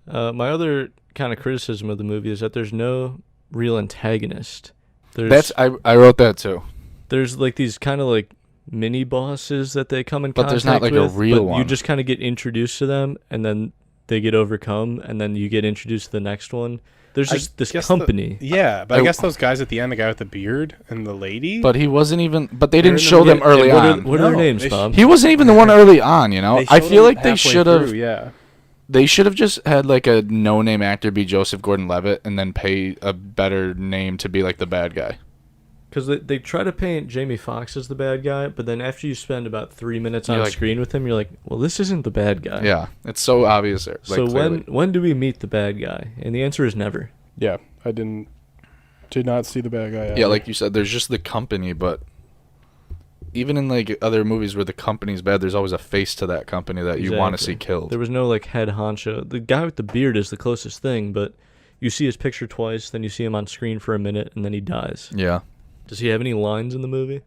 Speaker 7: My other kind of criticism of the movie is that there's no real antagonist. There's
Speaker 8: I wrote that too.
Speaker 7: there's like these kind of like mini bosses that they come in
Speaker 8: But
Speaker 7: contact
Speaker 8: there's not, like, a
Speaker 7: with,
Speaker 8: real
Speaker 7: but
Speaker 8: one.
Speaker 7: You just kind of get introduced to them and then they get overcome and then you get introduced to the next one. There's
Speaker 9: I
Speaker 7: just this
Speaker 9: guess
Speaker 7: company.
Speaker 9: Yeah, but I
Speaker 8: I-
Speaker 9: guess those guys at the end, the guy with the beard and the lady.
Speaker 8: But he wasn't even. But they
Speaker 9: They're
Speaker 8: didn't
Speaker 9: in the-
Speaker 8: show them
Speaker 7: Yeah,
Speaker 8: early
Speaker 7: what
Speaker 8: on.
Speaker 7: Are, what are their
Speaker 9: No,
Speaker 7: names,
Speaker 9: they sh-
Speaker 7: Bob?
Speaker 8: He wasn't even the one early on. You know,
Speaker 9: They
Speaker 8: I
Speaker 9: showed
Speaker 8: feel
Speaker 9: him
Speaker 8: like they
Speaker 9: halfway
Speaker 8: should have.
Speaker 9: through, Yeah.
Speaker 8: They should have just had like a no-name actor be Joseph Gordon-Levitt, and then pay a better name to be like the bad guy.
Speaker 7: Because they try to paint Jamie Foxx as the bad guy, but then after you spend about 3 minutes on
Speaker 8: You're like-
Speaker 7: screen with him, you're like, well, this isn't the bad guy.
Speaker 8: Yeah, it's so obvious there. Like,
Speaker 7: So
Speaker 8: clearly.
Speaker 7: when do we meet the bad guy? And the answer is never.
Speaker 9: Yeah, I did not see the bad guy.
Speaker 8: Yeah,
Speaker 9: ever.
Speaker 8: like you said, there's just the company, but even in like other movies where the company's bad, there's always a face to that company that you want to see
Speaker 7: Exactly.
Speaker 8: killed.
Speaker 7: There was no like head honcho. The guy with the beard is the closest thing, but you see his picture twice, then you see him on screen for a minute, and then he dies.
Speaker 8: Yeah.
Speaker 7: Does he have any lines in the movie?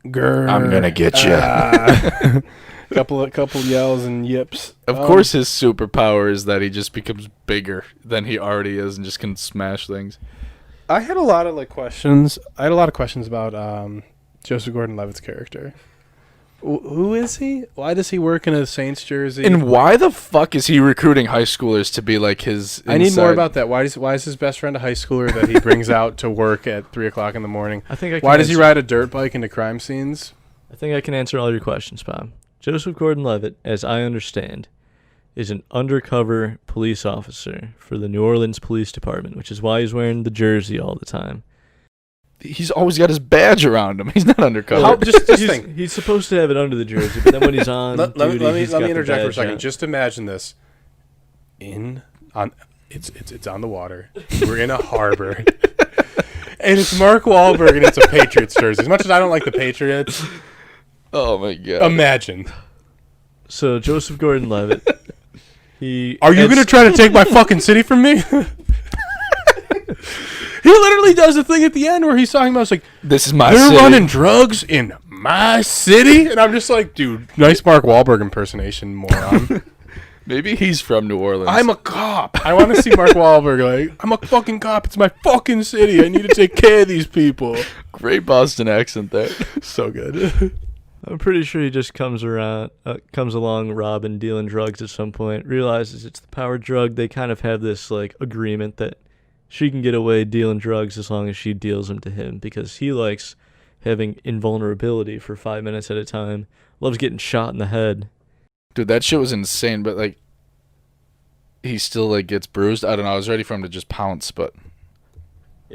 Speaker 9: Grr,
Speaker 8: I'm gonna get ya.
Speaker 9: ah. couple yells and yips.
Speaker 8: Of course, his superpower is that he just becomes bigger than he already is and just can smash things.
Speaker 9: I had a lot of like questions. I had a lot of questions about Joseph Gordon-Levitt's character. Who is he? Why does he work in a Saints jersey?
Speaker 8: And why the fuck is he recruiting high schoolers to be like his?
Speaker 9: I need more
Speaker 8: inside-
Speaker 9: about that. Why is his best friend a high schooler that he brings out to work at 3:00 in the morning?
Speaker 7: I think I can
Speaker 9: Why does he
Speaker 7: answer-
Speaker 9: ride a dirt bike into crime scenes?
Speaker 7: I think I can answer all your questions, Bob. Joseph Gordon-Levitt, as I understand, is an undercover police officer for the New Orleans Police Department, which is why he's wearing the jersey all the time.
Speaker 8: He's always got his badge around him. He's not undercover.
Speaker 9: How- just
Speaker 7: he's,
Speaker 9: think.
Speaker 7: he's supposed to have it under the jersey, but then when he's on
Speaker 9: Let
Speaker 7: duty,
Speaker 9: me
Speaker 7: he's got the
Speaker 9: interject for a
Speaker 7: badge
Speaker 9: second.
Speaker 7: out.
Speaker 9: Just imagine this. It's on the water. We're in a harbor. And it's Mark Wahlberg and it's a Patriots jersey. As much as I don't like the Patriots,
Speaker 8: Oh my god.
Speaker 9: imagine.
Speaker 7: So Joseph Gordon-Levitt,
Speaker 9: Are you going to try to take my fucking city from me? He literally does a thing at the end where he's talking about, it's like,
Speaker 8: This is my
Speaker 9: they're
Speaker 8: city.
Speaker 9: running drugs in my city? And I'm just like, dude, nice Mark Wahlberg impersonation, moron.
Speaker 8: Maybe he's from New Orleans.
Speaker 9: I'm a cop. I want to see Mark Wahlberg like, I'm a fucking cop. It's my fucking city. I need to take care of these people.
Speaker 8: Great Boston accent there.
Speaker 9: So good.
Speaker 7: I'm pretty sure he just comes along robbing, dealing drugs at some point, realizes it's the power drug. They kind of have this like agreement that she can get away dealing drugs as long as she deals them to him, because he likes having invulnerability for 5 minutes at a time, loves getting shot in the head.
Speaker 8: Dude, that shit was insane, but like he still like gets bruised. I don't know. I was ready for him to just pounce, but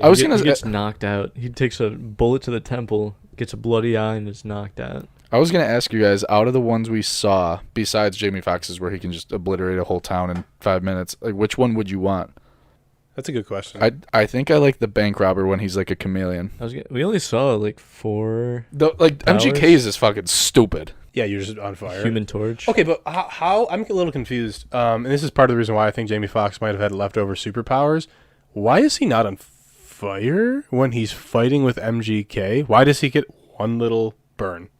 Speaker 8: I was gonna.
Speaker 7: He gets knocked out. He takes a bullet to the temple, gets a bloody eye, and is knocked out.
Speaker 8: I was gonna ask you guys, out of the ones we saw, besides Jamie Foxx's, where he can just obliterate a whole town in 5 minutes, like which one would you want?
Speaker 9: That's a good question.
Speaker 8: I think I like the bank robber when he's like a chameleon.
Speaker 7: We only saw like 4
Speaker 8: Like
Speaker 7: powers?
Speaker 8: MGK's is fucking stupid.
Speaker 9: Yeah, you're just on fire.
Speaker 7: Human Torch.
Speaker 9: Okay, but how I'm a little confused. And this is part of the reason why I think Jamie Foxx might have had leftover superpowers. Why is he not on fire when he's fighting with MGK? Why does he get one little burn?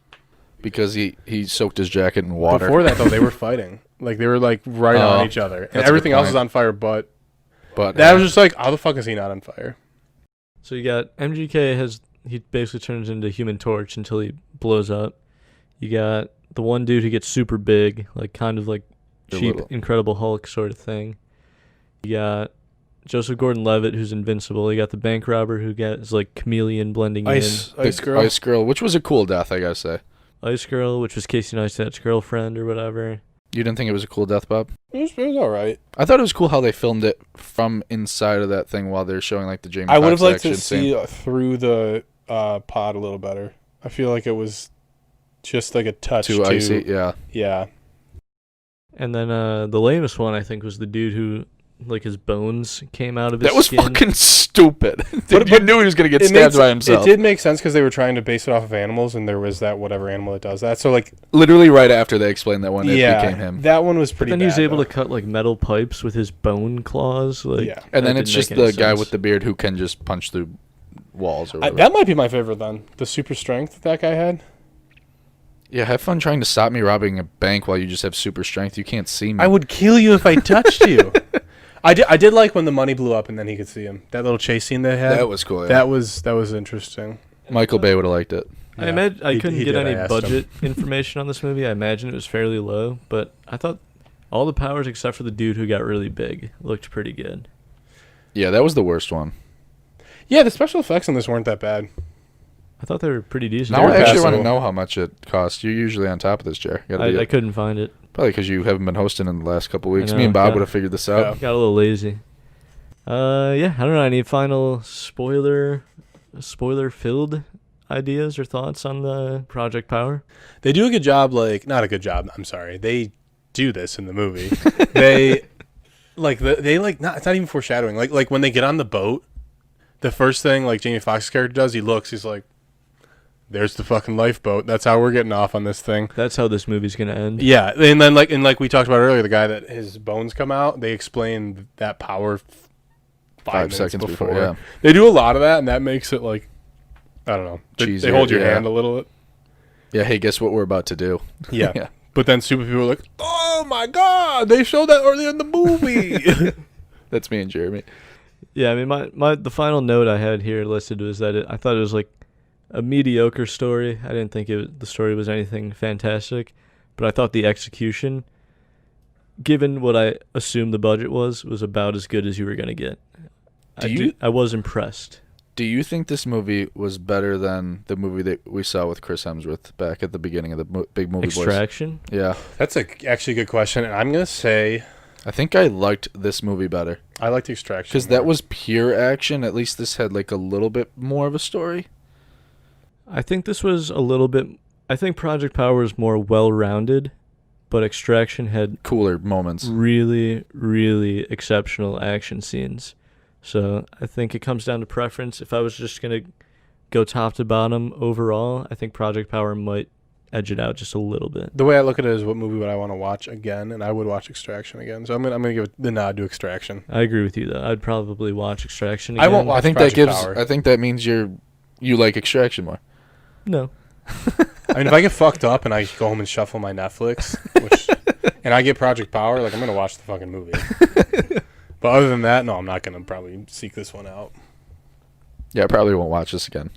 Speaker 8: Because he soaked his jacket in water.
Speaker 9: Before that, though, they were fighting. Like, they were, like, right on each other. And
Speaker 8: that's a
Speaker 9: everything
Speaker 8: good
Speaker 9: else
Speaker 8: point.
Speaker 9: is on fire, but
Speaker 8: But
Speaker 9: that was just like, how the fuck is he not on fire?
Speaker 7: So you got MGK he basically turns into Human Torch until he blows up. You got the one dude who gets super big, like kind of like
Speaker 8: The
Speaker 7: cheap
Speaker 8: little-
Speaker 7: Incredible Hulk sort of thing. You got Joseph Gordon-Levitt, who's invincible. You got the bank robber who gets like chameleon blending
Speaker 9: Ice Girl.
Speaker 8: Ice Girl, which was a cool death, I gotta say.
Speaker 7: in. Ice Girl, which was Casey Neistat's girlfriend or whatever.
Speaker 8: You didn't think it was a cool death, Bob?
Speaker 9: It was all right.
Speaker 8: I thought it was cool how they filmed it from inside of that thing while they're showing like the Jamie Foxx
Speaker 9: I would have liked to
Speaker 8: action scene.
Speaker 9: see through the pod a little better. I feel like it was just like a touch
Speaker 8: Too icy, yeah.
Speaker 9: Yeah.
Speaker 7: And then the lamest one I think was the dude who like his bones came out of his
Speaker 8: That was
Speaker 7: skin.
Speaker 8: fucking stupid.
Speaker 9: But-
Speaker 8: you knew he was gonna get stabbed by himself.
Speaker 9: It did make sense because they were trying to base it off of animals, and there was that whatever animal that does that. So like,
Speaker 8: Literally right after they explained that one, it
Speaker 9: yeah,
Speaker 8: became him.
Speaker 9: that one was
Speaker 7: But
Speaker 9: pretty.
Speaker 7: then he was
Speaker 9: bad,
Speaker 7: able
Speaker 9: though.
Speaker 7: to cut like metal pipes with his bone claws. Like,
Speaker 9: Yeah.
Speaker 8: And then
Speaker 7: that
Speaker 8: it's
Speaker 7: didn't
Speaker 8: just
Speaker 7: make any
Speaker 8: the guy
Speaker 7: sense.
Speaker 8: with the beard who can just punch through walls or whatever.
Speaker 9: That might be my favorite then. The super strength that guy had.
Speaker 8: Yeah, have fun trying to stop me robbing a bank while you just have super strength. You can't see me.
Speaker 9: I would kill you if I touched you. I did like when the money blew up and then he could see him. That little chase scene they had.
Speaker 8: That was cool. Yeah.
Speaker 9: That was interesting.
Speaker 8: Michael Bay would have liked it.
Speaker 7: I
Speaker 9: Yeah.
Speaker 7: imagine I
Speaker 9: He-
Speaker 7: couldn't
Speaker 9: he
Speaker 7: get
Speaker 9: did,
Speaker 7: any
Speaker 9: I asked
Speaker 7: budget information on this movie. I imagine it was fairly low, but I thought all the powers except for the dude who got really big looked pretty good.
Speaker 8: Yeah, that was the worst one.
Speaker 9: Yeah, the special effects on this weren't that bad.
Speaker 7: I thought they were pretty decent.
Speaker 8: Now I
Speaker 9: were
Speaker 8: actually want to
Speaker 9: passable.
Speaker 8: know how much it costs. You're usually on top of this, Jer.
Speaker 7: I couldn't find it.
Speaker 8: Probably because you haven't been hosting in the last couple weeks.
Speaker 7: I
Speaker 8: Me
Speaker 7: know,
Speaker 8: and Bob
Speaker 7: yeah.
Speaker 8: would have figured this out.
Speaker 7: Got a little lazy. Yeah, I don't know. Any final spoiler filled ideas or thoughts on the Project Power?
Speaker 9: They do a good job, like not a good job. I'm sorry. They do this in the movie. they not. It's not even foreshadowing. Like when they get on the boat, the first thing like Jamie Foxx's character does, he's like, "There's the fucking lifeboat. That's how we're getting off on this thing."
Speaker 7: That's how this movie's gonna end.
Speaker 9: Yeah, and then like we talked about earlier, the guy that his bones come out. They explain that power 5 minutes
Speaker 8: seconds
Speaker 9: before.
Speaker 8: before, yeah.
Speaker 9: They do a lot of that, and that makes it like I don't know. They
Speaker 8: Cheesier,
Speaker 9: hold your
Speaker 8: yeah.
Speaker 9: hand a little bit.
Speaker 8: Yeah, hey, guess what we're about to do?
Speaker 9: Yeah.
Speaker 8: Yeah.
Speaker 9: But then stupid people are like, "Oh my god, they showed that earlier in the movie."
Speaker 8: That's me and Jeremy.
Speaker 7: Yeah, I mean, the final note I had here listed was that I thought it was like a mediocre story. I didn't think the story was anything fantastic, but I thought the execution, given what I assumed the budget was about as good as you were gonna get. I was impressed.
Speaker 8: Do you think this movie was better than the movie that we saw with Chris Hemsworth back at the beginning of the big movie
Speaker 7: Extraction.
Speaker 8: Boys? Yeah.
Speaker 9: That's actually a good question, and I'm gonna say
Speaker 8: I think I liked this movie better.
Speaker 9: I liked Extraction
Speaker 8: Because that was pure action. At least this had like a little bit more of a story.
Speaker 7: I think this was a little bit. I think Project Power was more well-rounded, but Extraction had
Speaker 8: Cooler moments.
Speaker 7: really, really exceptional action scenes. So I think it comes down to preference. If I was just gonna go top to bottom overall, I think Project Power might edge it out just a little bit.
Speaker 9: the way I look at it is what movie would I want to watch again, and I would watch Extraction again. So I'm gonna give the nod to Extraction.
Speaker 7: I agree with you though. I'd probably watch Extraction
Speaker 9: I
Speaker 7: again.
Speaker 9: won't watch
Speaker 8: I think
Speaker 9: Project
Speaker 8: that gives.
Speaker 9: Power.
Speaker 8: I think that means you like Extraction more.
Speaker 7: No,
Speaker 9: I mean, if I get fucked up and I go home and shuffle my Netflix, and I get Project Power, like I'm gonna watch the fucking movie. But other than that, no, I'm not gonna probably seek this one out.
Speaker 8: Yeah, I probably won't watch this again.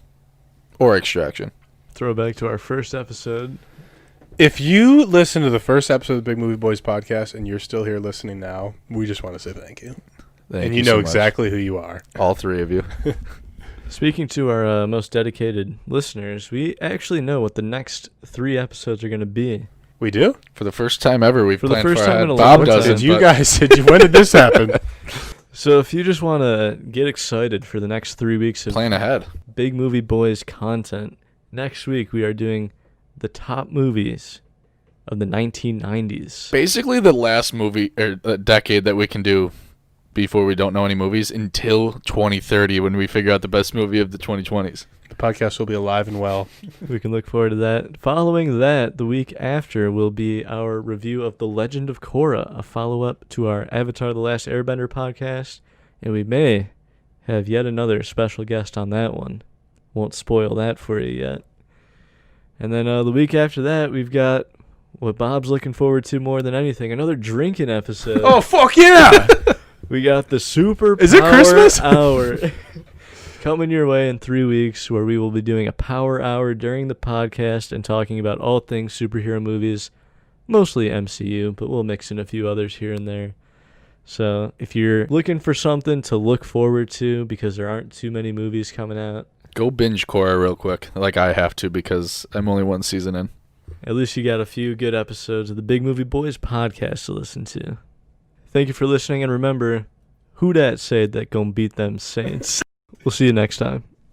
Speaker 8: Or Extraction.
Speaker 7: Throwback to our first episode.
Speaker 9: If you listen to the first episode of the Big Movie Boys podcast and you're still here listening now, we just want to say thank you.
Speaker 8: Thank
Speaker 9: and
Speaker 8: you
Speaker 9: you know
Speaker 8: so much.
Speaker 9: exactly who you are.
Speaker 8: All three of you.
Speaker 7: Speaking to our most dedicated listeners, we actually know what the next 3 episodes are going to be.
Speaker 9: We do?
Speaker 8: For the first time ever, we've
Speaker 7: For the
Speaker 8: planned
Speaker 7: first
Speaker 8: for
Speaker 7: time in
Speaker 8: ahead.
Speaker 7: a long
Speaker 8: Bob
Speaker 7: time.
Speaker 8: doesn't.
Speaker 9: Did you
Speaker 8: but-
Speaker 9: guys? When did this happen?
Speaker 7: So if you just want to get excited for the next 3 weeks of
Speaker 8: Plan ahead.
Speaker 7: Big Movie Boys content, next week we are doing the top movies of the 1990s.
Speaker 8: Basically, the last movie or decade that we can do before we don't know any movies until 2030 when we figure out the best movie of the 2020s.
Speaker 9: The podcast will be alive and well.
Speaker 7: We can look forward to that. Following that, the week after will be our review of The Legend of Korra, a follow-up to our Avatar The Last Airbender podcast, and we may have yet another special guest on that one. Won't spoil that for you yet. And then the week after that, we've got what Bob's looking forward to more than anything, another drinking episode.
Speaker 9: Oh, fuck yeah!
Speaker 7: We got the Super
Speaker 9: Is it
Speaker 7: Power
Speaker 9: Christmas?
Speaker 7: Hour coming your way in 3 weeks, where we will be doing a power hour during the podcast and talking about all things superhero movies, mostly MCU, but we'll mix in a few others here and there. So if you're looking for something to look forward to because there aren't too many movies coming out,
Speaker 8: Go binge Korra real quick, like I have to because I'm only 1 season in.
Speaker 7: at least you got a few good episodes of the Big Movie Boys podcast to listen to. Thank you for listening, and remember, who dat said that gon' beat them Saints? We'll see you next time.